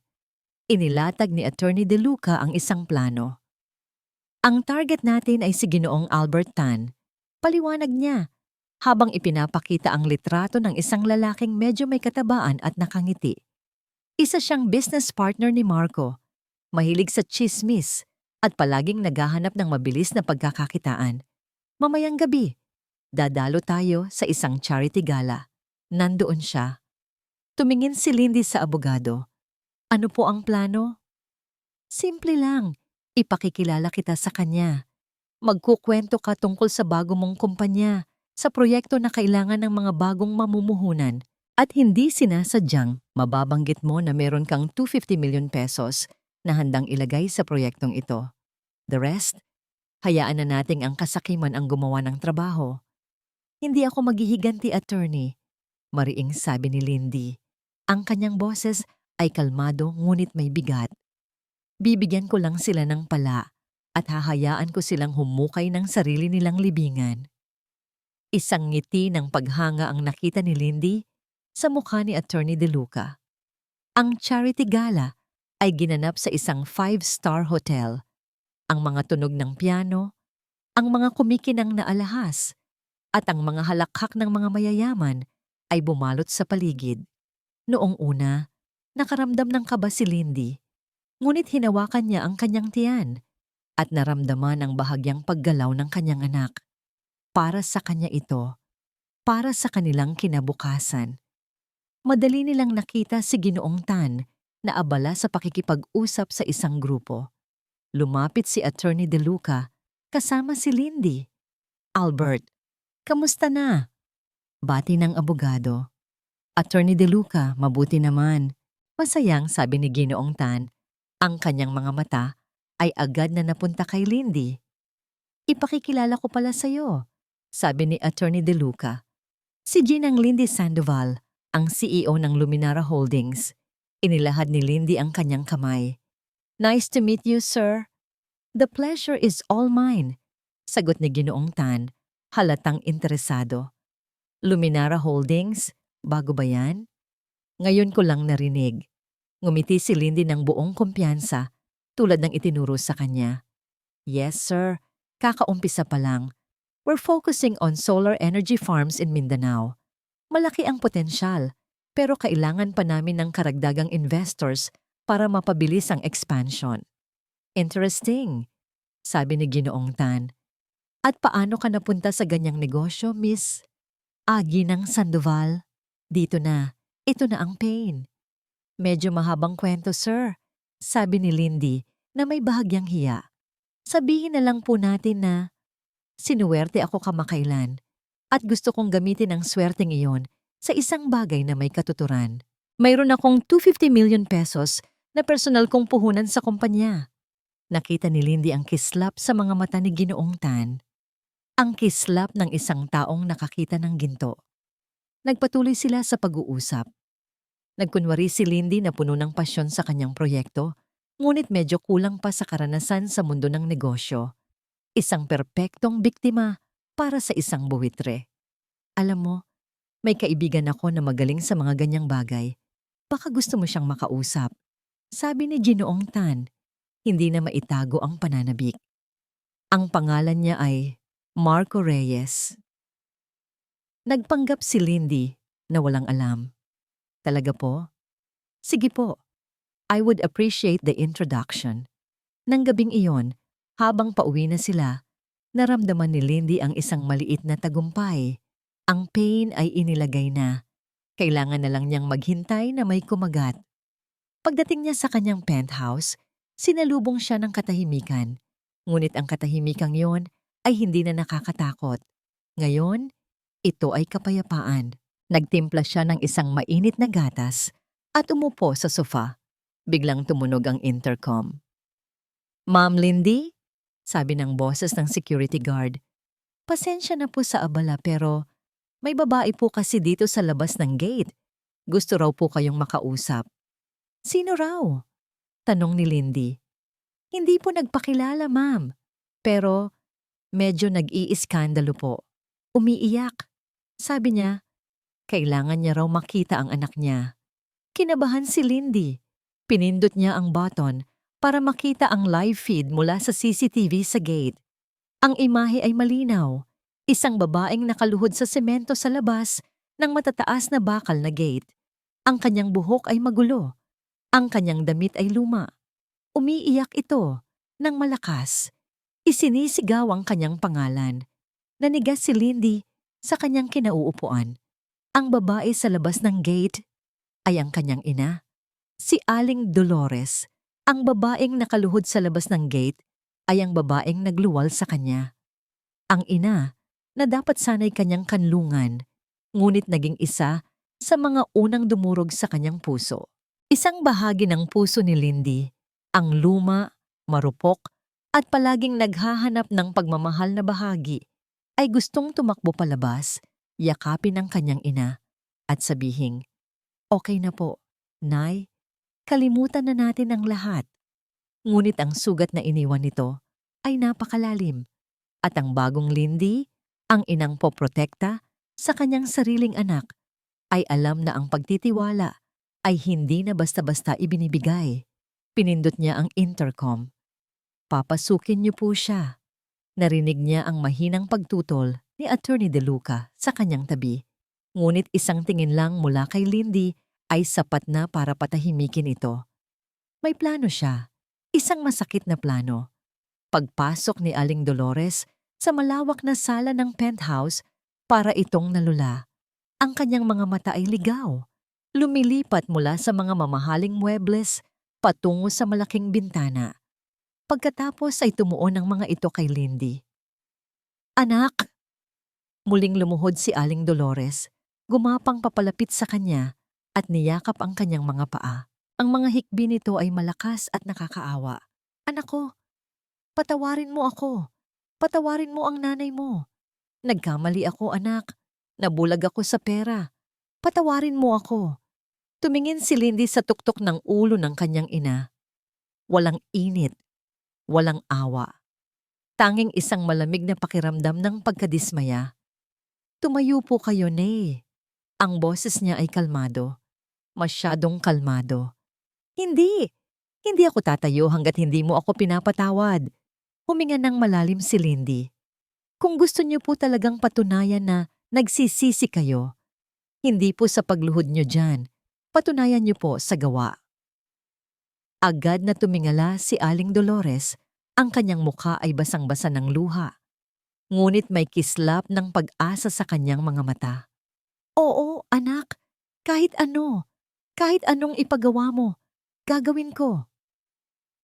Inilatag ni Attorney De Luca ang isang plano. "Ang target natin ay si Ginoong Albert Tan," paliwanag niya, habang ipinapakita ang litrato ng isang lalaking medyo may katabaan at nakangiti. Isa siyang business partner ni Marco, mahilig sa chismis at palaging naghahanap ng mabilis na pagkakakitaan. "Mamayang gabi, dadalo tayo sa isang charity gala." Nandoon siya. Tumingin si Lindy sa abogado. "Ano po ang plano?" "Simple lang. Ipakikilala kita sa kanya. Magkukwento ka tungkol sa bago mong kumpanya, sa proyekto na kailangan ng mga bagong mamumuhunan, at hindi sinasadyang mababanggit mo na meron kang 250 million pesos na handang ilagay sa proyektong ito. The rest, hayaan na nating ang kasakiman ang gumawa ng trabaho." "Hindi ako maghihiganti, Attorney," mariing sabi ni Lindy. Ang kanyang boses ay kalmado ngunit may bigat. "Bibigyan ko lang sila ng pala at hahayaan ko silang humukay ng sarili nilang libingan." Isang ngiti ng paghanga ang nakita ni Lindy sa mukha ni Attorney De Luca. Ang charity gala ay ginanap sa isang 5-star hotel. Ang mga tunog ng piano, ang mga kumikinang na alahas, at ang mga halakhak ng mga mayayaman ay bumalot sa paligid. Noong una, nakaramdam ng kaba si Lindy, ngunit hinawakan niya ang kanyang tiyan at naramdaman ang bahagyang paggalaw ng kanyang anak. Para sa kanya ito, para sa kanilang kinabukasan. Madali nilang nakita si Ginoong Tan na abala sa pakikipag-usap sa isang grupo. Lumapit si Attorney De Luca kasama si Lindy. Albert, kamusta na? Bati ng abogado. Attorney De Luca, mabuti naman. Masayang sabi ni Ginoong Tan, ang kanyang mga mata ay agad na napunta kay Lindy. Ipakikilala ko pala sa'yo, sabi ni Attorney De Luca. Si Ginang Lindy Sandoval, ang CEO ng Luminara Holdings. Inilahad ni Lindy ang kanyang kamay. Nice to meet you, sir. The pleasure is all mine, sagot ni Ginoong Tan, halatang interesado. Luminara Holdings, bago ba yan? Ngayon ko lang narinig. Ngumiti si Lindy ng buong kumpiyansa, tulad ng itinuro sa kanya. Yes, sir. Kakaumpisa pa lang. We're focusing on solar energy farms in Mindanao. Malaki ang potensyal, pero kailangan pa namin ng karagdagang investors para mapabilis ang expansion. Interesting, sabi ni Ginoong Tan. At paano ka napunta sa ganyang negosyo, Miss Ginang Sandoval? Dito na, ito na ang pain. Medyo mahabang kwento, sir, sabi ni Lindy na may bahagyang hiya. Sabihin na lang po natin na sinuwerte ako kamakailan at gusto kong gamitin ang swerteng iyon sa isang bagay na may katuturan. Mayroon akong 250 million pesos na personal kong puhunan sa kumpanya. Nakita ni Lindy ang kislap sa mga mata ni Ginoong Tan. Ang kislap ng isang taong nakakita ng ginto. Nagpatuloy sila sa pag-uusap. Nagkunwari si Lindy na puno ng pasyon sa kanyang proyekto, ngunit medyo kulang pa sa karanasan sa mundo ng negosyo. Isang perpektong biktima para sa isang buwitre. Alam mo, may kaibigan ako na magaling sa mga ganyang bagay. Baka gusto mo siyang makausap. Sabi ni Ginoong Tan, hindi na maitago ang pananabik. Ang pangalan niya ay Marco Reyes. Nagpanggap si Lindy na walang alam. Talaga po? Sige po. I would appreciate the introduction. Nang gabing iyon, habang pauwi na sila, naramdaman ni Lindy ang isang maliit na tagumpay. Ang pain ay inilagay na. Kailangan na lang niyang maghintay na may kumagat. Pagdating niya sa kanyang penthouse, sinalubong siya ng katahimikan. Ngunit ang katahimikang yon ay hindi na nakakatakot. Ngayon, ito ay kapayapaan. Nagtimpla siya ng isang mainit na gatas at umupo sa sofa. Biglang tumunog ang intercom. Ma'am Lindy? Sabi ng boses ng security guard. Pasensya na po sa abala pero may babae po kasi dito sa labas ng gate. Gusto raw po kayong makausap. Sino raw? Tanong ni Lindy. Hindi po nagpakilala, ma'am. Pero medyo nag-iiskandalo po. Umiiyak. Sabi niya, kailangan niya raw makita ang anak niya. Kinabahan si Lindy. Pinindot niya ang button para makita ang live feed mula sa CCTV sa gate. Ang imahe ay malinaw. Isang babaeng nakaluhod sa semento sa labas ng matataas na bakal na gate. Ang kanyang buhok ay magulo. Ang kanyang damit ay luma. Umiiyak ito ng malakas. Isinisigaw ang kanyang pangalan. Nanigas si Lindy sa kanyang kinauupuan. Ang babae sa labas ng gate ay ang kanyang ina. Si Aling Dolores, ang babaeng nakaluhod sa labas ng gate, ay ang babaeng nagluwal sa kanya. Ang ina, na dapat sana'y kanyang kanlungan, ngunit naging isa sa mga unang dumurog sa kanyang puso. Isang bahagi ng puso ni Lindy, ang luma, marupok, at palaging naghahanap ng pagmamahal na bahagi, ay gustong tumakbo palabas, yakapin ang kanyang ina, at sabihing, okay na po, Nay, kalimutan na natin ang lahat. Ngunit ang sugat na iniwan nito ay napakalalim. At ang bagong Lindy, ang inang poprotekta sa kanyang sariling anak, ay alam na ang pagtitiwala ay hindi na basta-basta ibinibigay. Pinindot niya ang intercom. Papasukin niyo po siya. Narinig niya ang mahinang pagtutol ni Attorney De Luca sa kanyang tabi. Ngunit isang tingin lang mula kay Lindy ay sapat na para patahimikin ito. May plano siya, isang masakit na plano. Pagpasok ni Aling Dolores sa malawak na sala ng penthouse para itong nalula. Ang kanyang mga mata ay ligaw. Lumilipat mula sa mga mamahaling muebles patungo sa malaking bintana. Pagkatapos ay tumuon ang mga ito kay Lindy. Anak, Muling lumuhod si Aling Dolores, gumapang papalapit sa kanya at niyakap ang kanyang mga paa. Ang mga hikbi nito ay malakas at nakakaawa. Anak ko, patawarin mo ako. Patawarin mo ang nanay mo. Nagkamali ako, anak. Nabulag ako sa pera. Patawarin mo ako. Tumingin si Lindy sa tuktok ng ulo ng kanyang ina. Walang init, walang awa. Tanging isang malamig na pakiramdam ng pagkadismaya. Tumayo po kayo, Nay. Ang boses niya ay kalmado. Masyadong kalmado. Hindi! Hindi ako tatayo hanggat hindi mo ako pinapatawad. Huminga ng malalim si Lindy. Kung gusto niyo po talagang patunayan na nagsisisi kayo, hindi po sa pagluhod niyo dyan, patunayan niyo po sa gawa. Agad na tumingala si Aling Dolores, ang kanyang mukha ay basang-basa ng luha. Ngunit may kislap ng pag-asa sa kanyang mga mata. Oo, anak, kahit anong ipagawa mo, gagawin ko.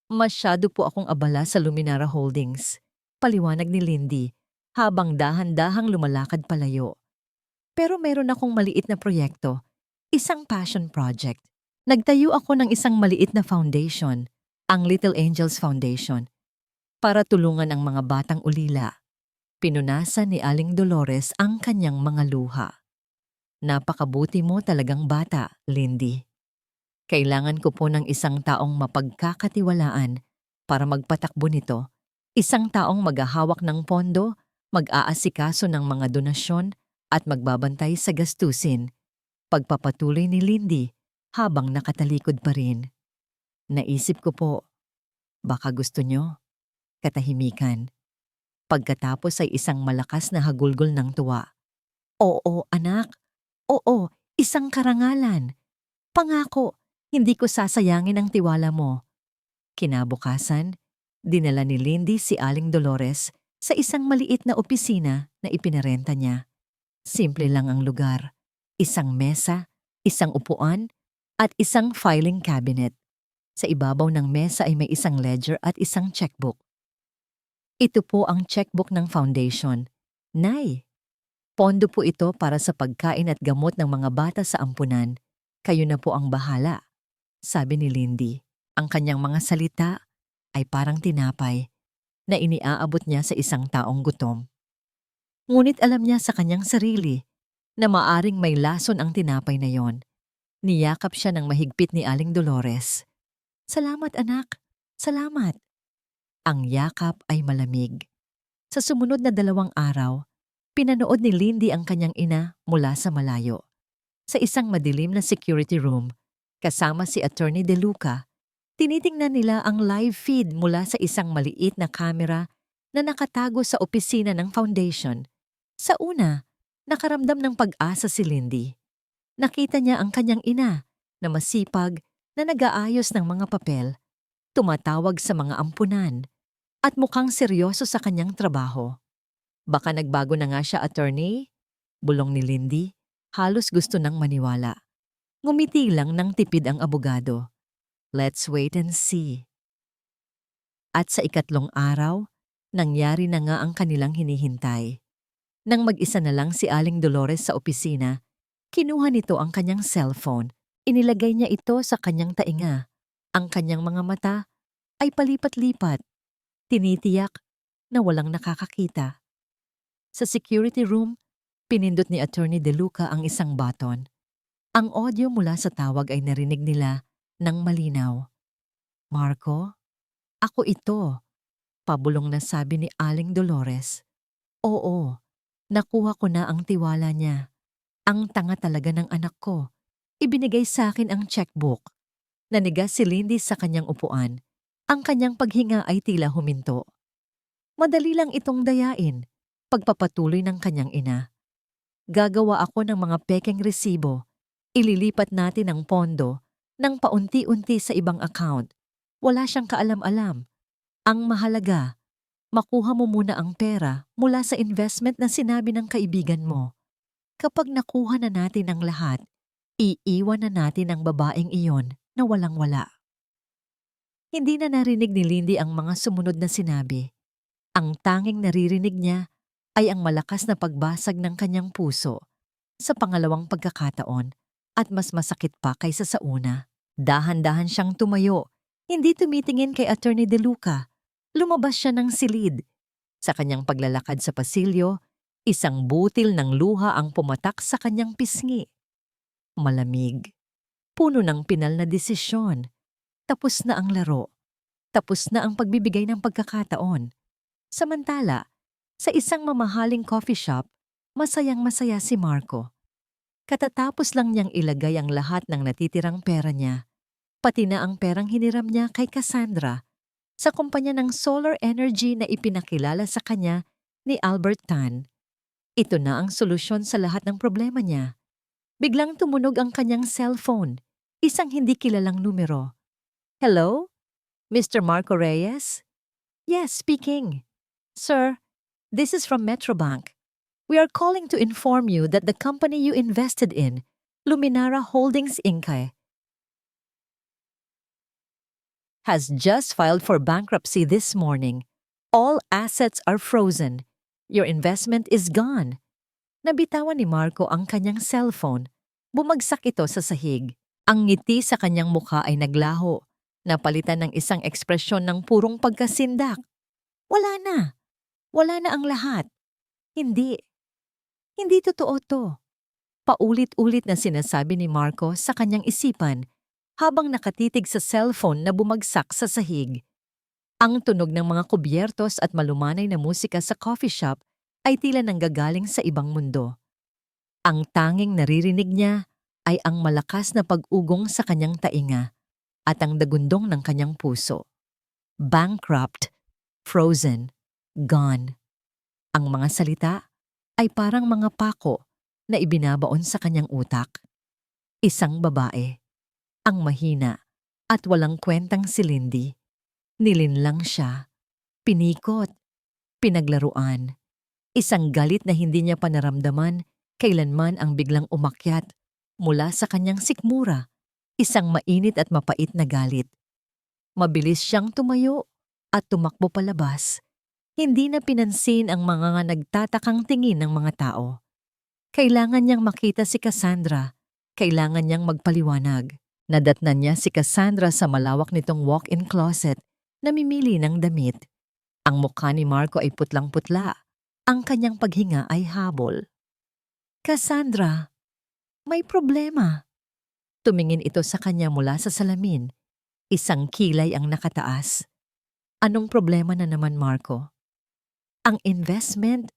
Masyado po akong abala sa Luminara Holdings, paliwanag ni Lindy, habang dahan-dahang lumalakad palayo. Pero meron akong maliit na proyekto, isang passion project. Nagtayo ako ng isang maliit na foundation, ang Little Angels Foundation, para tulungan ang mga batang ulila. Pinunasan ni Aling Dolores ang kanyang mga luha. Napakabuti mo talagang bata, Lindy. Kailangan ko po ng isang taong mapagkakatiwalaan para magpatakbo nito, isang taong maghahawak ng pondo, mag-aasikaso ng mga donasyon at magbabantay sa gastusin. Pagpapatuloy ni Lindy habang nakatalikod pa rin. Naisip ko po, baka gusto nyo, katahimikan. Pagkatapos ay isang malakas na hagulgol ng tuwa. Oo, anak. Oo, isang karangalan. Pangako, hindi ko sasayangin ang tiwala mo. Kinabukasan, dinala ni Lindy si Aling Dolores sa isang maliit na opisina na ipinarenta niya. Simple lang ang lugar. Isang mesa, isang upuan, at isang filing cabinet. Sa ibabaw ng mesa ay may isang ledger at isang checkbook. Ito po ang checkbook ng foundation. Nay, pondo po ito para sa pagkain at gamot ng mga bata sa ampunan. Kayo na po ang bahala, sabi ni Lindy. Ang kanyang mga salita ay parang tinapay na iniaabot niya sa isang taong gutom. Ngunit alam niya sa kanyang sarili na maaring may lason ang tinapay na yon. Niyakap siya ng mahigpit ni Aling Dolores. Salamat, anak. Salamat. Ang yakap ay malamig. Sa sumunod na 2 araw, pinanood ni Lindy ang kanyang ina mula sa malayo. Sa isang madilim na security room, kasama si Attorney De Luca, tinitingnan nila ang live feed mula sa isang maliit na kamera na nakatago sa opisina ng foundation. Sa una, nakaramdam ng pag-asa si Lindy. Nakita niya ang kanyang ina na masipag na nag-aayos ng mga papel, tumatawag sa mga ampunan, at mukhang seryoso sa kanyang trabaho. Baka nagbago na nga siya, attorney? Bulong ni Lindy, halos gusto nang maniwala. Ngumiti lang ng tipid ang abogado. Let's wait and see. At sa 3 araw, nangyari na nga ang kanilang hinihintay. Nang mag-isa na lang si Aling Dolores sa opisina, kinuha nito ang kanyang cellphone. Inilagay niya ito sa kanyang tainga. Ang kanyang mga mata ay palipat-lipat. Tinitiyak na walang nakakakita. Sa security room, pinindot ni Attorney De Luca ang isang button. Ang audio mula sa tawag ay narinig nila ng malinaw. Marco, ako ito, pabulong na sabi ni Aling Dolores. Oo, nakuha ko na ang tiwala niya. Ang tanga talaga ng anak ko. Ibinigay sa akin ang checkbook. Nanigas si Lindy sa kanyang upuan. Ang kanyang paghinga ay tila huminto. Madali lang itong dayain, pagpapatuloy ng kanyang ina. Gagawa ako ng mga pekeng resibo. Ililipat natin ang pondo ng paunti-unti sa ibang account. Wala siyang kaalam-alam. Ang mahalaga, makuha mo muna ang pera mula sa investment na sinabi ng kaibigan mo. Kapag nakuha na natin ang lahat, iiwan na natin ang babaeng iyon na walang-wala. Hindi na narinig ni Lindy ang mga sumunod na sinabi. Ang tanging naririnig niya ay ang malakas na pagbasag ng kanyang puso sa pangalawang pagkakataon at mas masakit pa kaysa sa una. Dahan-dahan siyang tumayo, hindi tumitingin kay Attorney De Luca. Lumabas siya ng silid. Sa kanyang paglalakad sa pasilyo, isang butil ng luha ang pumatak sa kanyang pisngi. Malamig. Puno ng pinal na desisyon. Tapos na ang laro. Tapos na ang pagbibigay ng pagkakataon. Samantala, sa isang mamahaling coffee shop, masayang-masaya si Marco. Katatapos lang niyang ilagay ang lahat ng natitirang pera niya, pati na ang perang hiniram niya kay Cassandra sa kumpanya ng solar energy na ipinakilala sa kanya ni Albert Tan. Ito na ang solusyon sa lahat ng problema niya. Biglang tumunog ang kanyang cellphone, isang hindi kilalang numero. Hello? Mr. Marco Reyes? Yes, speaking. Sir, this is from Metrobank. We are calling to inform you that the company you invested in, Luminara Holdings Inc., has just filed for bankruptcy this morning. All assets are frozen. Your investment is gone. Nabitawan ni Marco ang kanyang cellphone. Bumagsak ito sa sahig. Ang ngiti sa kanyang mukha ay naglaho. Napalitan ng isang ekspresyon ng purong pagkasindak. Wala na. Wala na ang lahat. Hindi. Hindi totoo to. Paulit-ulit na sinasabi ni Marco sa kanyang isipan habang nakatitig sa cellphone na bumagsak sa sahig. Ang tunog ng mga kubyertos at malumanay na musika sa coffee shop ay tila nanggagaling sa ibang mundo. Ang tanging naririnig niya ay ang malakas na pag-ugong sa kanyang tainga at ang dagundong ng kanyang puso. Bankrupt, frozen, gone. Ang mga salita ay parang mga pako na ibinabaon sa kanyang utak. Isang babae, ang mahina at walang kwentang si Lindy. Nilinlang siya, pinikot, pinaglaruan. Isang galit na hindi niya panaramdaman kailanman ang biglang umakyat mula sa kanyang sikmura. Isang mainit at mapait na galit. Mabilis siyang tumayo at tumakbo palabas. Hindi na pinansin ang mga nagtatakang tingin ng mga tao. Kailangan niyang makita si Cassandra. Kailangan niyang magpaliwanag. Nadatnan niya si Cassandra sa malawak nitong walk-in closet na mimili ng damit. Ang mukha ni Marco ay putlang-putla. Ang kanyang paghinga ay habol. Cassandra, may problema. Tumingin ito sa kanya mula sa salamin. Isang kilay ang nakataas. Anong problema na naman, Marco? Ang investment,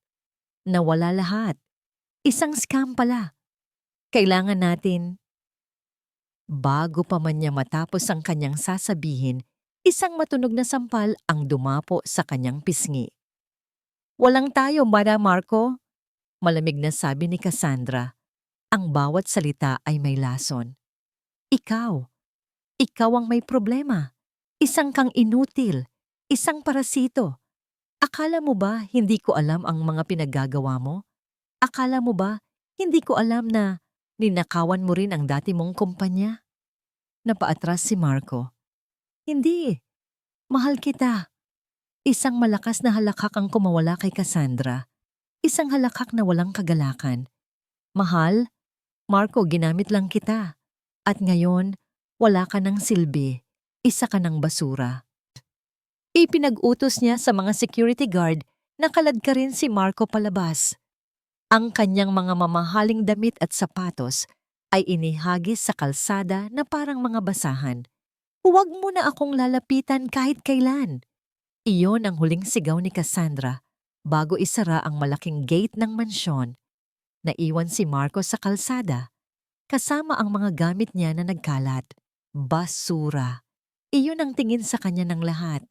nawala lahat. Isang scam pala. Kailangan natin. Bago pa man niya matapos ang kanyang sasabihin, isang matunog na sampal ang dumapo sa kanyang pisngi. Walang tayo, Madam Marco, malamig na sabi ni Cassandra. Ang bawat salita ay may lason. Ikaw ang may problema. Isang kang inutil, isang parasito. Akala mo ba hindi ko alam ang mga pinaggagawa mo? Akala mo ba hindi ko alam na ninakawan mo rin ang dati mong kumpanya? Napaatras si Marco. Hindi. Mahal kita. Isang malakas na halakhak ang kumawala kay Cassandra. Isang halakhak na walang kagalakan. Mahal, Marco, ginamit lang kita. At ngayon, wala ka ng silbi. Isa ka ng basura. Ipinag-utos niya sa mga security guard na kalad ka rin si Marco palabas. Ang kanyang mga mamahaling damit at sapatos ay inihagis sa kalsada na parang mga basahan. Huwag mo na akong lalapitan kahit kailan. Iyon ang huling sigaw ni Cassandra bago isara ang malaking gate ng mansyon. Naiwan si Marco sa kalsada kasama ang mga gamit niya na nagkalat. Basura. Iyon ang tingin sa kanya ng lahat.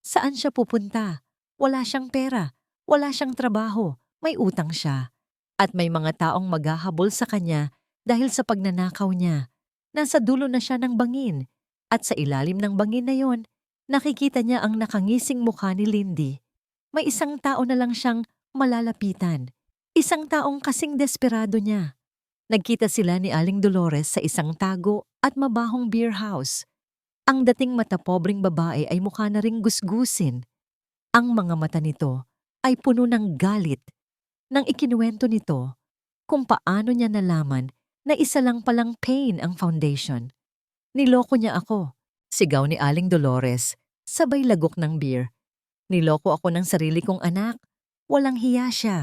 Saan siya pupunta? Wala siyang pera. Wala siyang trabaho. May utang siya. At may mga taong maghahabol sa kanya dahil sa pagnanakaw niya. Nasa dulo na siya ng bangin. At sa ilalim ng bangin na yon, nakikita niya ang nakangising mukha ni Lindy. May isang tao na lang siyang malalapitan. Isang taong kasing desperado niya. Nagkita sila ni Aling Dolores sa isang tago at mabahong beer house. Ang dating matapobring babae ay mukha na ring gusgusin. Ang mga mata nito ay puno ng galit nang ikinuwento nito kung paano niya nalaman na isa lang palang pain ang foundation. Niloko niya ako, sigaw ni Aling Dolores, sabay lagok ng beer. Niloko ako ng sarili kong anak, walang hiya siya.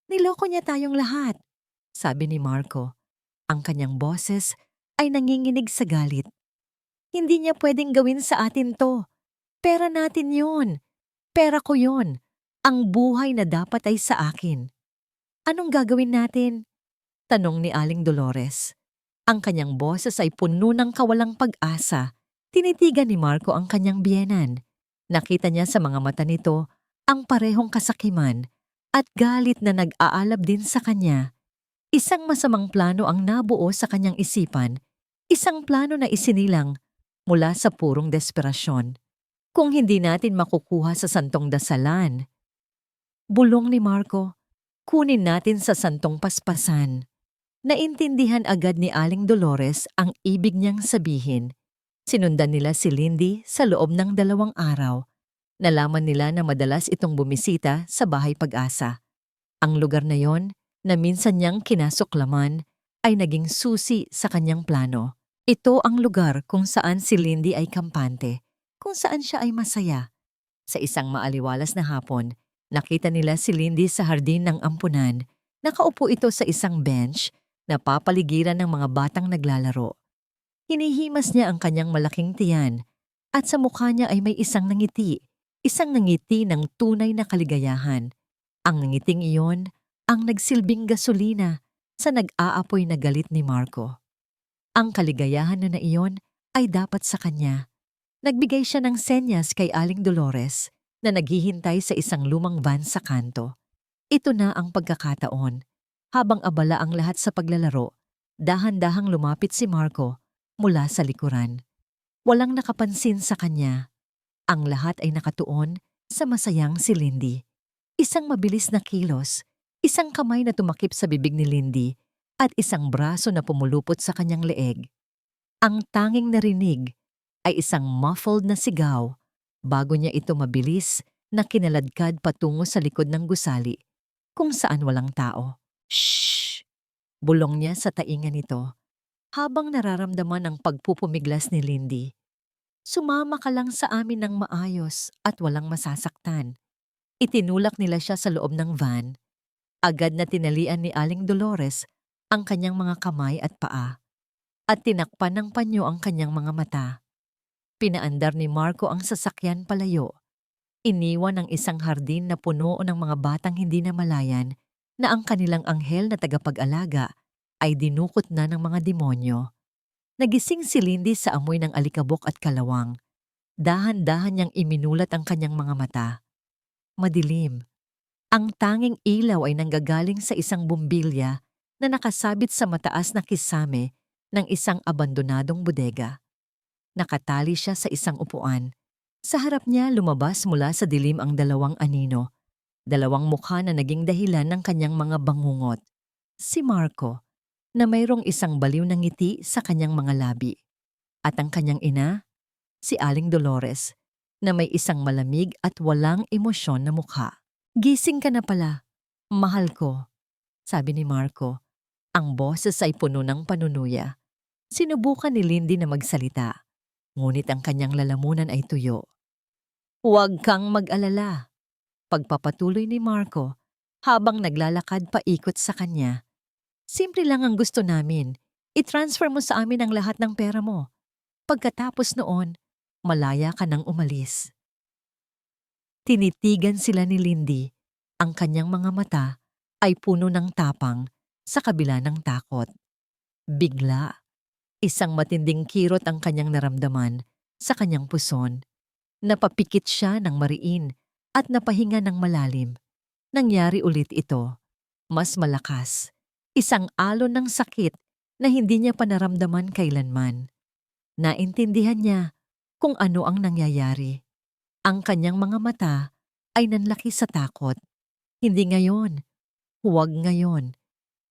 Niloko niya tayong lahat, sabi ni Marco. Ang kanyang boses ay nanginginig sa galit. Hindi niya pwedeng gawin sa atin to. Pera natin yon. Pera ko yon. Ang buhay na dapat ay sa akin. Anong gagawin natin? Tanong ni Aling Dolores. Ang kanyang boses ay puno ng kawalang pag-asa. Tinitigan ni Marco ang kanyang biyenan. Nakita niya sa mga mata nito ang parehong kasakiman at galit na nag-aalab din sa kanya. Isang masamang plano ang nabuo sa kanyang isipan, isang plano na isinilang mula sa purong desperasyon. Kung hindi natin makukuha sa santong dasalan, bulong ni Marco, kunin natin sa santong paspasan. Naintindihan agad ni Aling Dolores ang ibig niyang sabihin. Sinundan nila si Lindy sa loob ng 2 araw. Nalaman nila na madalas itong bumisita sa Bahay Pag-asa. Ang lugar na yon, na minsan niyang kinasuklaman, ay naging susi sa kanyang plano. Ito ang lugar kung saan si Lindy ay kampante, kung saan siya ay masaya. Sa isang maaliwalas na hapon, nakita nila si Lindy sa hardin ng ampunan. Nakaupo ito sa isang bench na papaligiran ng mga batang naglalaro. Hinihimas niya ang kanyang malaking tiyan at sa mukha niya ay may isang nangiti ng tunay na kaligayahan. Ang nangiting iyon ang nagsilbing gasolina sa nag-aapoy na galit ni Marco. Ang kaligayahan na iyon ay dapat sa kanya. Nagbigay siya ng senyas kay Aling Dolores na naghihintay sa isang lumang van sa kanto. Ito na ang pagkakataon. Habang abala ang lahat sa paglalaro, dahan-dahang lumapit si Marco mula sa likuran. Walang nakapansin sa kanya. Ang lahat ay nakatuon sa masayang si Lindy. Isang mabilis na kilos, isang kamay na tumakip sa bibig ni Lindy at isang braso na pumulupot sa kanyang leeg. Ang tanging narinig ay isang muffled na sigaw bago niya ito mabilis na kinaladkad patungo sa likod ng gusali kung saan walang tao. Shhh! Bulong niya sa taingan nito habang nararamdaman ang pagpupumiglas ni Lindy. Sumama ka lang sa amin ng maayos at walang masasaktan. Itinulak nila siya sa loob ng van. Agad na tinalian ni Aling Dolores ang kanyang mga kamay at paa at tinakpan ng panyo ang kanyang mga mata. Pinaandar ni Marco ang sasakyan palayo. Iniwan ang isang hardin na puno ng mga batang hindi namalayan na ang kanilang anghel na tagapag-alaga ay dinukot na ng mga demonyo. Nagising si Lindy sa amoy ng alikabok at kalawang. Dahan-dahan niyang iminulat ang kanyang mga mata. Madilim. Ang tanging ilaw ay nanggagaling sa isang bumbilya na nakasabit sa mataas na kisame ng isang abandonadong bodega. Nakatali siya sa isang upuan. Sa harap niya lumabas mula sa dilim ang 2 anino. 2 mukha na naging dahilan ng kanyang mga bangungot. Si Marco, na mayroong isang baliw na ngiti sa kanyang mga labi. At ang kanyang ina, si Aling Dolores, na may isang malamig at walang emosyon na mukha. Gising ka na pala, mahal ko, sabi ni Marco. Ang boses ay puno ng panunuya. Sinubukan ni Lindy na magsalita, ngunit ang kanyang lalamunan ay tuyo. Huwag kang mag-alala, pagpapatuloy ni Marco habang naglalakad paikot sa kanya. Simple lang ang gusto namin. I-transfer mo sa amin ang lahat ng pera mo. Pagkatapos noon, malaya ka nang umalis. Tinitigan sila ni Lindy. Ang kanyang mga mata ay puno ng tapang sa kabila ng takot. Bigla, isang matinding kirot ang kanyang naramdaman sa kanyang puson. Napapikit siya ng mariin at napahinga ng malalim. Nangyari ulit ito. Mas malakas. Isang alon ng sakit na hindi niya pa naramdaman kailanman. Naintindihan niya kung ano ang nangyayari. Ang kanyang mga mata ay nanlaki sa takot. Hindi ngayon. Huwag ngayon.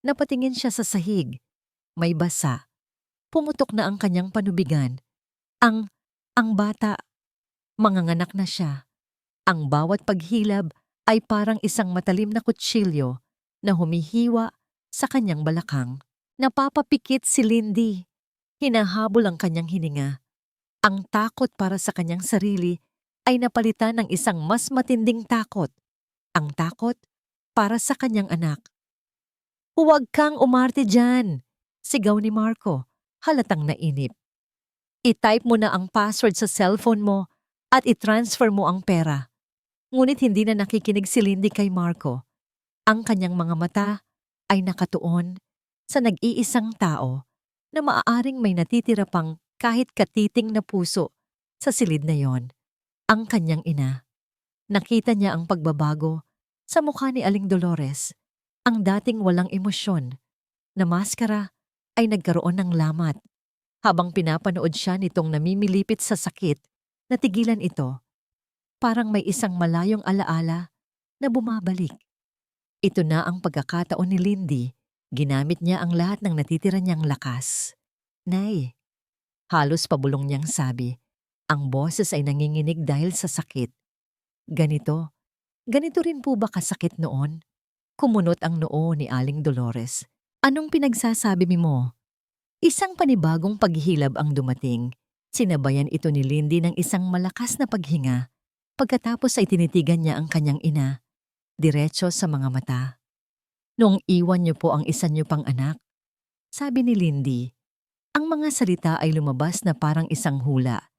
Napatingin siya sa sahig. May basa. Pumutok na ang kanyang panubigan. Ang bata. Manganganak na siya. Ang bawat paghilab ay parang isang matalim na kutsilyo na humihiwa sa kanyang balakang. Napapapikit si Lindy. Hinahabol ang kanyang hininga. Ang takot para sa kanyang sarili ay napalitan ng isang mas matinding takot. Ang takot para sa kanyang anak. "Huwag kang umarte dyan!" Sigaw ni Marco, halatang nainip. "I-type mo na ang password sa cellphone mo at i-transfer mo ang pera." Ngunit hindi na nakikinig si Lindy kay Marco. Ang kanyang mga mata ay nakatuon sa nag-iisang tao na maaaring may natitira pang kahit katiting na puso sa silid na yon. Ang kanyang ina. Nakita niya ang pagbabago sa mukha ni Aling Dolores. Ang dating walang emosyon na maskara ay nagkaroon ng lamat. Habang pinapanood siya nitong namimilipit sa sakit, natigilan ito. Parang may isang malayong alaala na bumabalik. Ito na ang pagkakataon ni Lindy. Ginamit niya ang lahat ng natitira niyang lakas. "Nay," halos pabulong niyang sabi. Ang boses ay nanginginig dahil sa sakit. Ganito rin po ba kasakit noon?" Kumunot ang noo ni Aling Dolores. "Anong pinagsasabi mo?" Isang panibagong paghihilab ang dumating. Sinabayan ito ni Lindy ng isang malakas na paghinga. Pagkatapos ay tinitigan niya ang kanyang ina, diretso sa mga mata. "Noong iwan niyo po ang isa niyo pang anak," sabi ni Lindy. Ang mga salita ay lumabas na parang isang hula.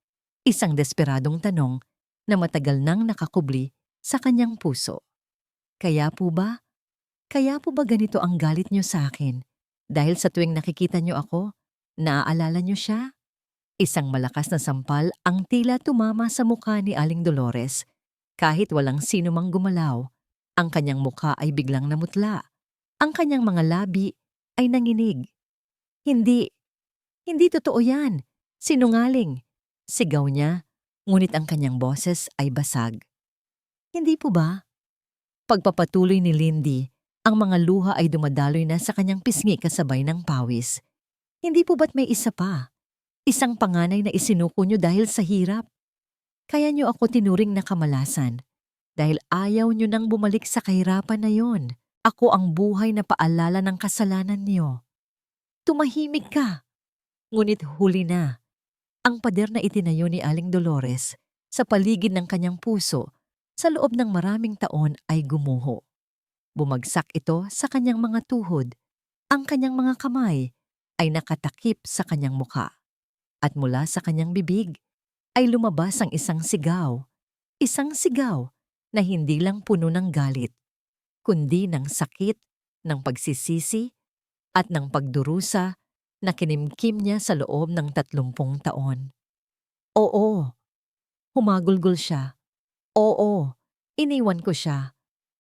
Isang desperadong tanong na matagal nang nakakubli sa kanyang puso. Kaya po ba ganito ang galit niyo sa akin? Dahil sa tuwing nakikita niyo ako, naaalala niyo siya?" Isang malakas na sampal ang tila tumama sa mukha ni Aling Dolores. Kahit walang sino mang gumalaw, ang kanyang mukha ay biglang namutla. Ang kanyang mga labi ay nanginig. Hindi totoo yan. Sinungaling." Sigaw niya, ngunit ang kanyang boses ay basag. "Hindi po ba?" Pagpapatuloy ni Lindy, ang mga luha ay dumadaloy na sa kanyang pisngi kasabay ng pawis. "Hindi po ba't may isa pa? Isang panganay na isinuko niyo dahil sa hirap. Kaya niyo ako tinuring na kamalasan. Dahil ayaw niyo nang bumalik sa kahirapan na yon. Ako ang buhay na paalala ng kasalanan niyo. Tumahimik ka." Ngunit huli na. Ang pader na itinayo ni Aling Dolores sa paligid ng kanyang puso sa loob ng maraming taon ay gumuho. Bumagsak ito sa kanyang mga tuhod. Ang kanyang mga kamay ay nakatakip sa kanyang mukha. At mula sa kanyang bibig ay lumabas ang isang sigaw. Isang sigaw na hindi lang puno ng galit, kundi ng sakit, ng pagsisisi, at ng pagdurusa na kinimkim niya sa loob ng 30 taon. "Oo," humagulgol siya. "Oo, iniwan ko siya.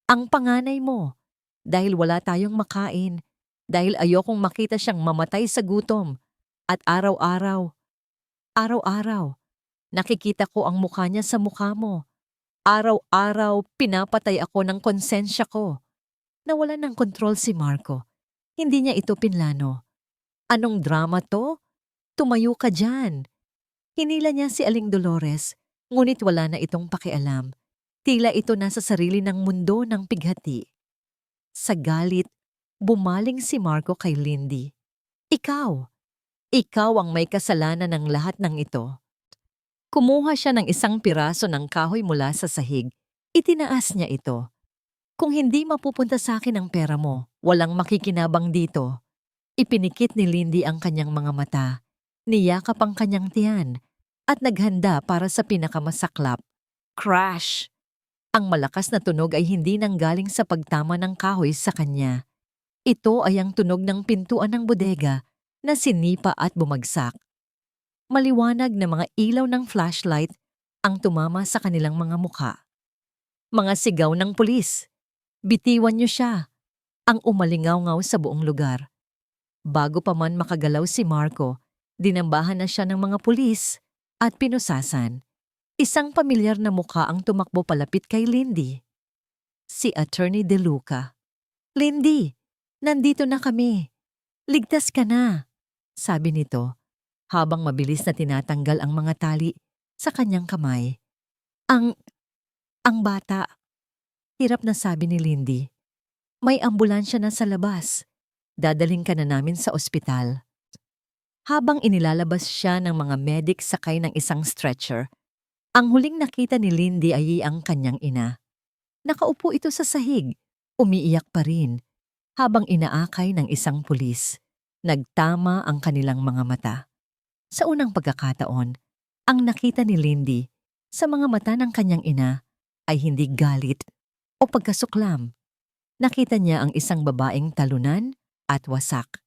Ang panganay mo. Dahil wala tayong makain. Dahil ayokong makita siyang mamatay sa gutom. At araw-araw, nakikita ko ang mukha niya sa mukha mo. Araw-araw, pinapatay ako ng konsensya ko." Nawalan ng kontrol si Marco. Hindi niya ito pinlano. "Anong drama to? Tumayo ka dyan." Hinila niya si Aling Dolores, ngunit wala na itong pakialam. Tila ito nasa sarili ng mundo ng pighati. Sa galit, bumaling si Marco kay Lindy. Ikaw ang may kasalanan ng lahat ng ito." Kumuha siya ng isang piraso ng kahoy mula sa sahig. Itinaas niya ito. "Kung hindi mapupunta sa akin ang pera mo, walang makikinabang dito." Ipinikit ni Lindy ang kanyang mga mata, niyakap ang kanyang tiyan, at naghanda para sa pinakamasaklap. Crash! Ang malakas na tunog ay hindi nanggaling sa pagtama ng kahoy sa kanya. Ito ay ang tunog ng pintuan ng bodega na sinipa at bumagsak. Maliwanag na mga ilaw ng flashlight ang tumama sa kanilang mga mukha. Mga sigaw ng pulis. "Bitiwan niyo siya!" ang umalingaw-ngaw sa buong lugar. Bago pa man makagalaw si Marco, dinambahan na siya ng mga pulis at pinusasan. Isang pamilyar na mukha ang tumakbo palapit kay Lindy. Si Attorney De Luca. "Lindy, nandito na kami. Ligtas ka na," sabi nito, habang mabilis na tinatanggal ang mga tali sa kanyang kamay. Ang bata," hirap na sabi ni Lindy. May ambulansya na sa labas. Dadaling ka na namin sa ospital. Habang inilalabas siya ng mga medic sakay ng isang stretcher, ang huling nakita ni Lindy ay ang kanyang ina. Nakaupo ito sa sahig, umiiyak pa rin, habang inaakay ng isang pulis. Nagtama ang kanilang mga mata. Sa unang pagkakataon, ang nakita ni Lindy sa mga mata ng kanyang ina ay hindi galit o pagkasuklam. Nakita niya ang isang babaeng talunan at wasak.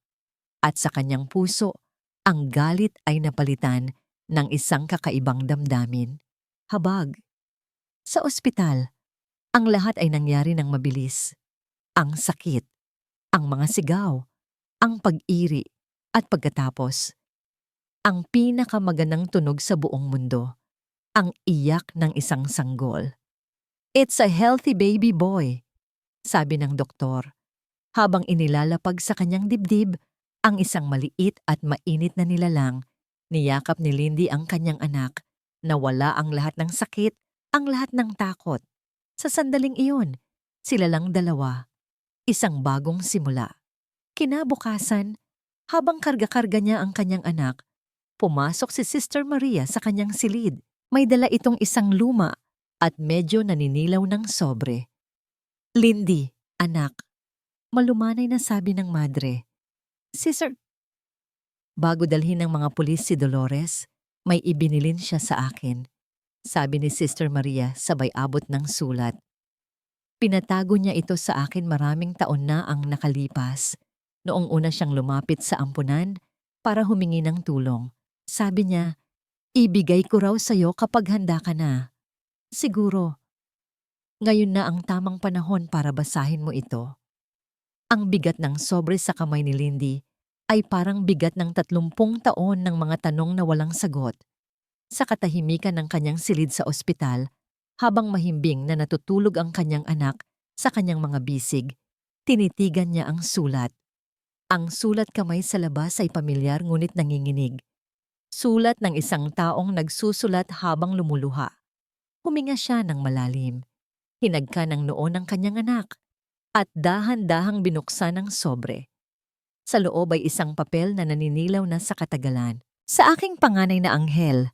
At sa kanyang puso, ang galit ay napalitan ng isang kakaibang damdamin. Habag. Sa ospital, ang lahat ay nangyari ng mabilis. Ang sakit, ang mga sigaw, ang pag-iri, at pagkatapos, ang pinakamagandang tunog sa buong mundo, ang iyak ng isang sanggol. "It's a healthy baby boy," sabi ng doktor, habang inilalapag sa kanyang dibdib ang isang maliit at mainit na nilalang. Niyakap ni Lindy ang kanyang anak, na wala ang lahat ng sakit, ang lahat ng takot. Sa sandaling iyon, sila lang dalawa. Isang bagong simula. Kinabukasan, habang karga-karga niya ang kanyang anak, pumasok si Sister Maria sa kanyang silid. May dala itong isang luma at medyo naninilaw ng sobre. "Lindy, anak," malumanay na sabi ng madre. "Sister..." Bago dalhin ng mga pulis si Dolores, may ibinilin siya sa akin, sabi ni Sister Maria sabay abot ng sulat. Pinatago niya ito sa akin maraming taon na ang nakalipas. Noong una siyang lumapit sa ampunan para humingi ng tulong. Sabi niya, "Ibigay ko raw sa'yo kapag handa ka na. Siguro, ngayon na ang tamang panahon para basahin mo ito." Ang bigat ng sobre sa kamay ni Lindy ay parang bigat ng 30 taon ng mga tanong na walang sagot. Sa katahimikan ng kanyang silid sa ospital, habang mahimbing na natutulog ang kanyang anak sa kanyang mga bisig, tinitigan niya ang sulat. Ang sulat kamay sa labas ay pamilyar ngunit nanginginig. Sulat ng isang taong nagsusulat habang lumuluha. Huminga siya ng malalim. Hinagka ng noo ng kanyang anak at dahan-dahang binuksan ang sobre. Sa loob ay isang papel na naninilaw na sa katagalan. "Sa aking panganay na anghel,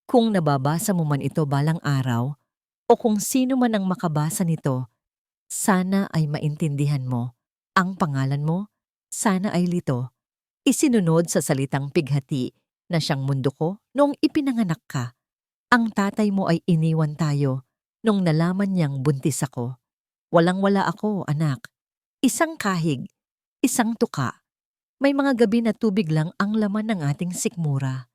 kung nababasa mo man ito balang araw, o kung sino man ang makabasa nito, sana ay maintindihan mo. Ang pangalan mo, sana ay Lito. Isinunod sa salitang pighati na siyang mundo ko noong ipinanganak ka. Ang tatay mo ay iniwan tayo nung nalaman niyang buntis ako. Walang-wala ako, anak. Isang kahig, isang tuka. May mga gabi na tubig lang ang laman ng ating sikmura.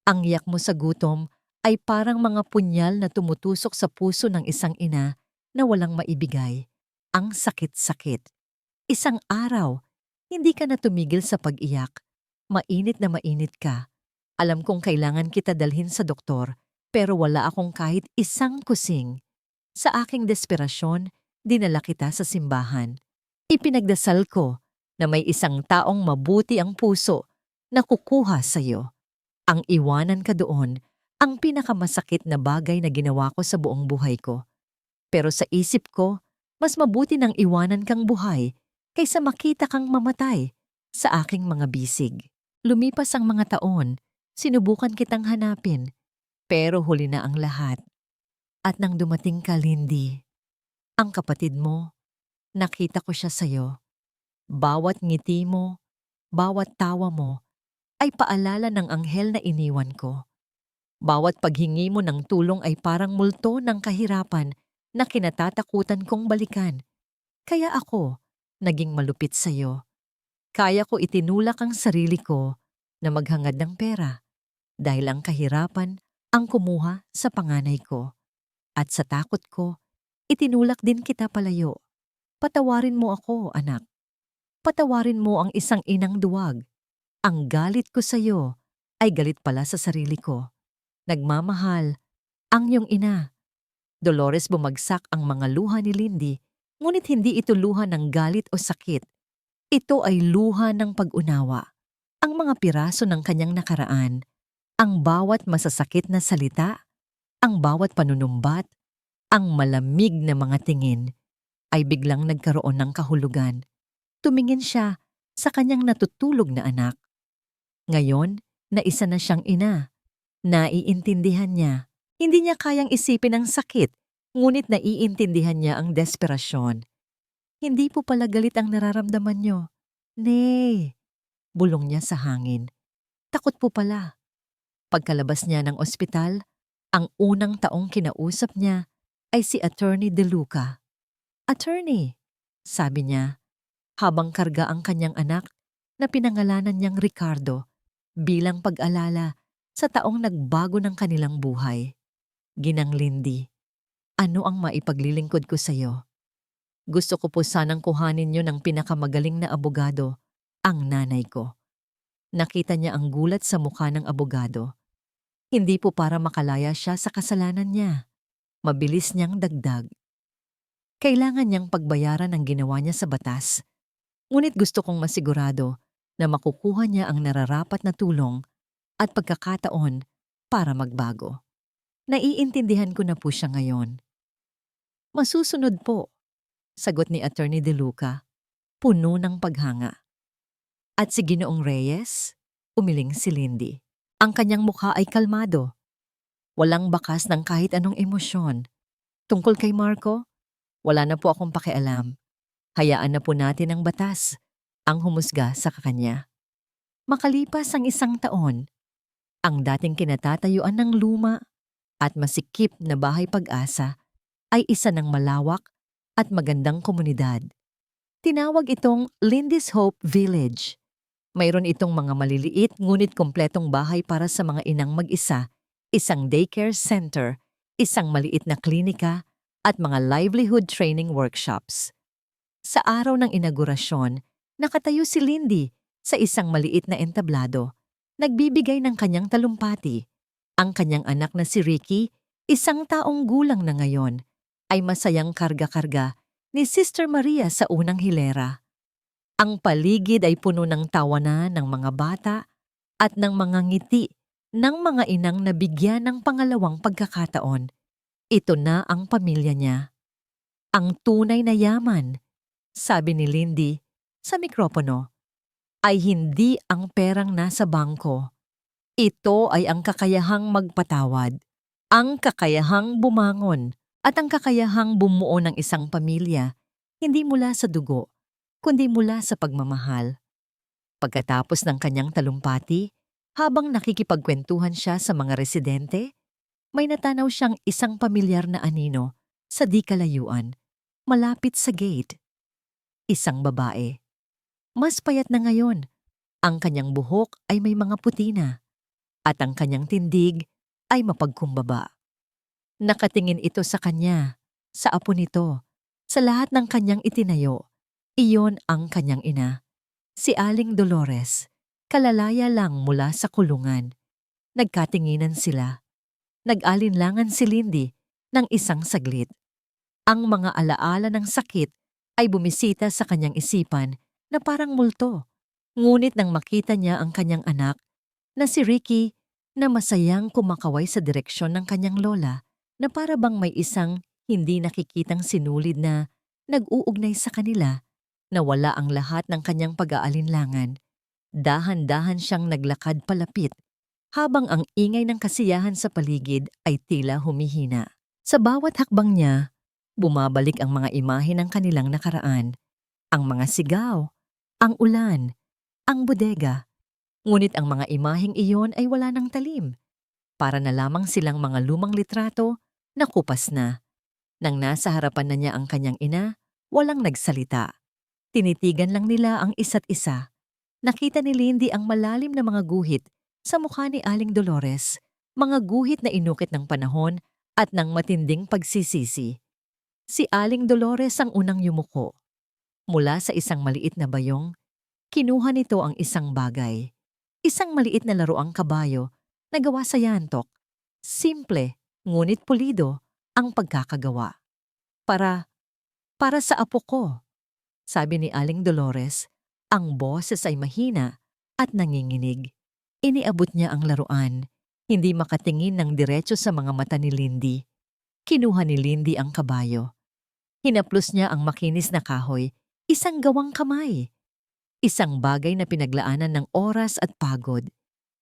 Ang iyak mo sa gutom ay parang mga punyal na tumutusok sa puso ng isang ina na walang maibigay. Ang sakit-sakit. Isang araw, hindi ka na tumigil sa pag-iyak. Mainit na mainit ka. Alam kong kailangan kita dalhin sa doktor, pero wala akong kahit isang kusing. Sa aking desperasyon, dinala kita sa simbahan. Ipinagdasal ko na may isang taong mabuti ang puso na kukuha sa iyo. Ang iwanan ka doon, ang pinakamasakit na bagay na ginawa ko sa buong buhay ko. Pero sa isip ko, mas mabuti nang iwanan kang buhay kaysa makita kang mamatay sa aking mga bisig. Lumipas ang mga taon, sinubukan kitang hanapin, pero huli na ang lahat. At nang dumating ka, Lindy, ang kapatid mo, nakita ko siya sa'yo. Bawat ngiti mo, bawat tawa mo, ay paalala ng anghel na iniwan ko. Bawat paghingi mo ng tulong ay parang multo ng kahirapan na kinatatakutan kong balikan. Kaya ako, naging malupit sa'yo. Kaya ko itinulak ang sarili ko na maghangad ng pera dahil ang kahirapan ang kumuha sa panganay ko. At sa takot ko, itinulak din kita palayo. Patawarin mo ako, anak. Patawarin mo ang isang inang duwag. Ang galit ko sa iyo ay galit pala sa sarili ko. Nagmamahal ang iyong ina. Dolores, bumagsak ang mga luha ni Lindy, ngunit hindi ito luha ng galit o sakit. Ito ay luha ng pag-unawa. Ang mga piraso ng kanyang nakaraan, ang bawat masasakit na salita, ang bawat panunumbat, ang malamig na mga tingin, ay biglang nagkaroon ng kahulugan. Tumingin siya sa kanyang natutulog na anak. Ngayon, na isa na siyang ina. Naiintindihan niya. Hindi niya kayang isipin ang sakit, ngunit naiintindihan niya ang desperasyon. Hindi po pala galit ang nararamdaman niyo. Nay, bulong niya sa hangin. Takot po pala. Pagkalabas niya ng ospital, ang unang taong kinausap niya ay si Attorney De Luca. Attorney, sabi niya, habang karga ang kanyang anak na pinangalanan niyang Ricardo bilang pag-alala sa taong nagbago ng kanilang buhay. Ginang Lindy, ano ang maipaglilingkod ko sa iyo? Gusto ko po sanang kuhanin niyo ng pinakamagaling na abogado, ang nanay ko. Nakita niya ang gulat sa mukha ng abogado. Hindi po para makalaya siya sa kasalanan niya. Mabilis niyang dagdag. Kailangan niyang pagbayaran ang ginawa niya sa batas. Ngunit gusto kong masigurado na makukuha niya ang nararapat na tulong at pagkakataon para magbago. Naiintindihan ko na po siya ngayon. Masusunod po, sagot ni Attorney De Luca, puno ng paghanga. At si Ginoong Reyes, umiling si Lindy. Ang kanyang mukha ay kalmado. Walang bakas ng kahit anong emosyon. Tungkol kay Marco, wala na po akong pakialam. Hayaan na po natin ang batas, ang humusga sa kanya. Makalipas ang 1 taon, ang dating kinatatayuan ng luma at masikip na bahay Pag-asa ay isa ng malawak at magandang komunidad. Tinawag itong Lindy's Hope Village. Mayroon itong mga maliliit ngunit kompletong bahay para sa mga inang mag-isa, isang daycare center, isang maliit na klinika, at mga livelihood training workshops. Sa araw ng inaugurasyon, nakatayo si Lindy sa isang maliit na entablado, nagbibigay ng kanyang talumpati. Ang kanyang anak na si Ricky, 1 taong gulang na ngayon, ay masayang karga-karga ni Sister Maria sa unang hilera. Ang paligid ay puno ng tawanan ng mga bata at ng mga ngiti ng mga inang nabigyan ng pangalawang pagkakataon. Ito na ang pamilya niya. Ang tunay na yaman, sabi ni Lindy sa mikropono, ay hindi ang perang nasa bangko. Ito ay ang kakayahang magpatawad, ang kakayahang bumangon, at ang kakayahang bumuo ng isang pamilya, hindi mula sa dugo, kundi mula sa pagmamahal. Pagkatapos ng kanyang talumpati, habang nakikipagkwentuhan siya sa mga residente, may natanaw siyang isang pamilyar na anino sa di kalayuan, malapit sa gate. Isang babae. Mas payat na ngayon. Ang kanyang buhok ay may mga puti na, at ang kanyang tindig ay mapagkumbaba. Nakatingin ito sa kanya, sa apo nito, sa lahat ng kanyang itinayo. Iyon ang kanyang ina, si Aling Dolores, kalalaya lang mula sa kulungan. Nagkatinginan sila. Nag-alinlangan si Lindy ng isang saglit. Ang mga alaala ng sakit ay bumisita sa kanyang isipan na parang multo. Ngunit nang makita niya ang kanyang anak, na si Ricky, na masayang kumakaway sa direksyon ng kanyang lola, na para bang may isang hindi nakikitang sinulid na nag-uugnay sa kanila, na wala ang lahat ng kanyang pag-aalinlangan. Dahan-dahan siyang naglakad palapit, habang ang ingay ng kasiyahan sa paligid ay tila humihina. Sa bawat hakbang niya, bumabalik ang mga imahe ng kanilang nakaraan, ang mga sigaw, ang ulan, ang bodega. Ngunit ang mga imaheng iyon ay wala ng talim. Para na lamang silang mga lumang litrato na kupas na. Nang nasa harapan na niya ang kanyang ina, walang nagsalita. Tinitigan lang nila ang isa't isa. Nakita ni Lindy ang malalim na mga guhit sa mukha ni Aling Dolores, mga guhit na inukit ng panahon at ng matinding pagsisisi. Si Aling Dolores ang unang yumuko. Mula sa isang maliit na bayong, kinuha nito ang isang bagay. Isang maliit na laruang kabayo na gawa sa yantok. Simple, ngunit pulido ang pagkakagawa. Para sa apo ko, sabi ni Aling Dolores. Ang boses ay mahina at nanginginig. Iniabot niya ang laruan, hindi makatingin ng diretso sa mga mata ni Lindy. Kinuha ni Lindy ang kabayo. Hinaplos niya ang makinis na kahoy, isang gawang kamay. Isang bagay na pinaglaanan ng oras at pagod.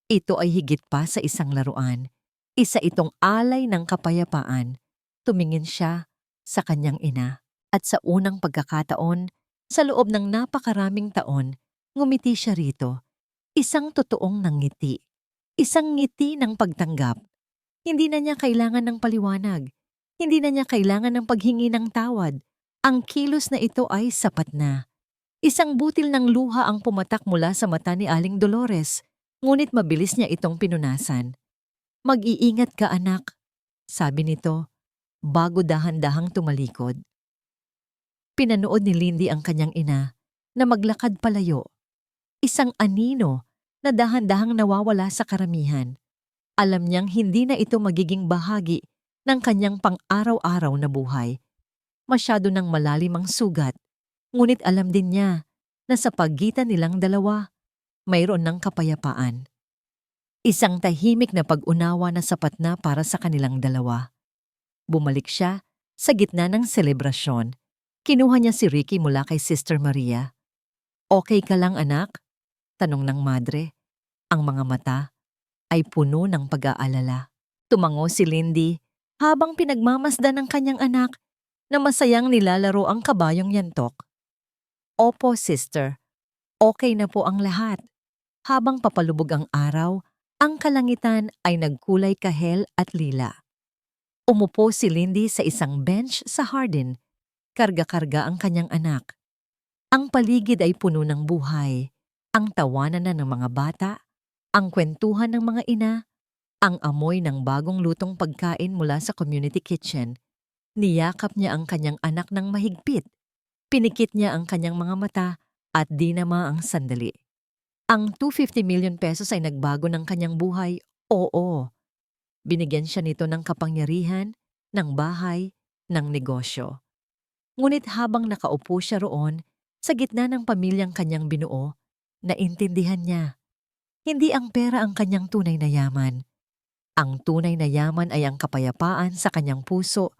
Ito ay higit pa sa isang laruan. Isa itong alay ng kapayapaan. Tumingin siya sa kanyang ina at sa unang pagkakataon, sa loob ng napakaraming taon, ngumiti siya rito. Isang totoong nangiti. Isang ngiti ng pagtanggap. Hindi na niya kailangan ng paliwanag. Hindi na niya kailangan ng paghingi ng tawad. Ang kilos na ito ay sapat na. Isang butil ng luha ang pumatak mula sa mata ni Aling Dolores, ngunit mabilis niya itong pinunasan. "Mag-iingat ka, anak," sabi nito, bago dahan-dahang tumalikod. Pinanood ni Lindy ang kanyang ina na maglakad palayo. Isang anino na dahan-dahang nawawala sa karamihan. Alam niyang hindi na ito magiging bahagi ng kanyang pang-araw-araw na buhay. Masyado ng malalim ang sugat, ngunit alam din niya na sa pagitan nilang dalawa, mayroon ng kapayapaan. Isang tahimik na pag-unawa na sapat na para sa kanilang dalawa. Bumalik siya sa gitna ng selebrasyon. Kinuha niya si Ricky mula kay Sister Maria. "Okay ka lang, anak?" tanong ng madre. Ang mga mata ay puno ng pag-aalala. Tumango si Lindy habang pinagmamasdan ng kanyang anak na masayang nilalaro ang kabayong yantok. "Opo, sister. Okay na po ang lahat." Habang papalubog ang araw, ang kalangitan ay nagkulay kahel at lila. Umupo si Lindy sa isang bench sa hardin. Karga-karga ang kanyang anak. Ang paligid ay puno ng buhay. Ang tawanan na ng mga bata, ang kwentuhan ng mga ina, ang amoy ng bagong lutong pagkain mula sa community kitchen. Niyakap niya ang kanyang anak ng mahigpit. Pinikit niya ang kanyang mga mata at dinama ang sandali. Ang 250 million pesos ay nagbago ng kanyang buhay, oo. Binigyan siya nito ng kapangyarihan, ng bahay, ng negosyo. Ngunit habang nakaupo siya roon, sa gitna ng pamilyang kanyang binuo, naintindihan niya. Hindi ang pera ang kanyang tunay na yaman. Ang tunay na yaman ay ang kapayapaan sa kanyang puso.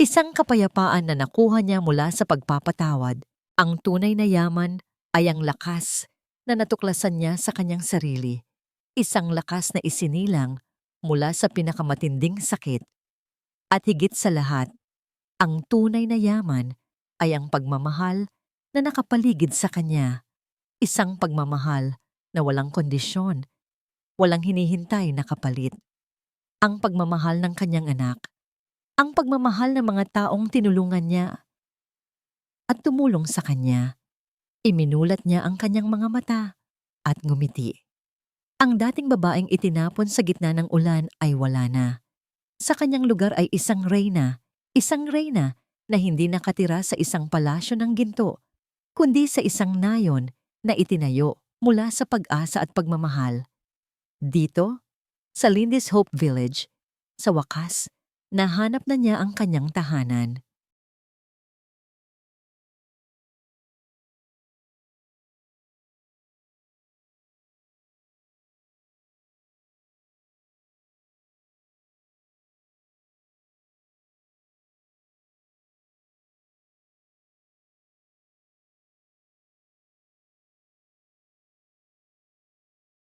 Isang kapayapaan na nakuha niya mula sa pagpapatawad. Ang tunay na yaman ay ang lakas na natuklasan niya sa kanyang sarili. Isang lakas na isinilang mula sa pinakamatinding sakit. At higit sa lahat, ang tunay na yaman ay ang pagmamahal na nakapaligid sa kanya. Isang pagmamahal na walang kondisyon, walang hinihintay na kapalit. Ang pagmamahal ng kanyang anak, ang pagmamahal ng mga taong tinulungan niya at tumulong sa kanya. Iminulat niya ang kanyang mga mata at ngumiti. Ang dating babaeng itinapon sa gitna ng ulan ay wala na. Sa kanyang lugar ay isang reyna na hindi nakatira sa isang palasyo ng ginto, kundi sa isang nayon na itinayo mula sa pag-asa at pagmamahal. Dito, sa Lindy's Hope Village, sa wakas, nahanap na niya ang kanyang tahanan.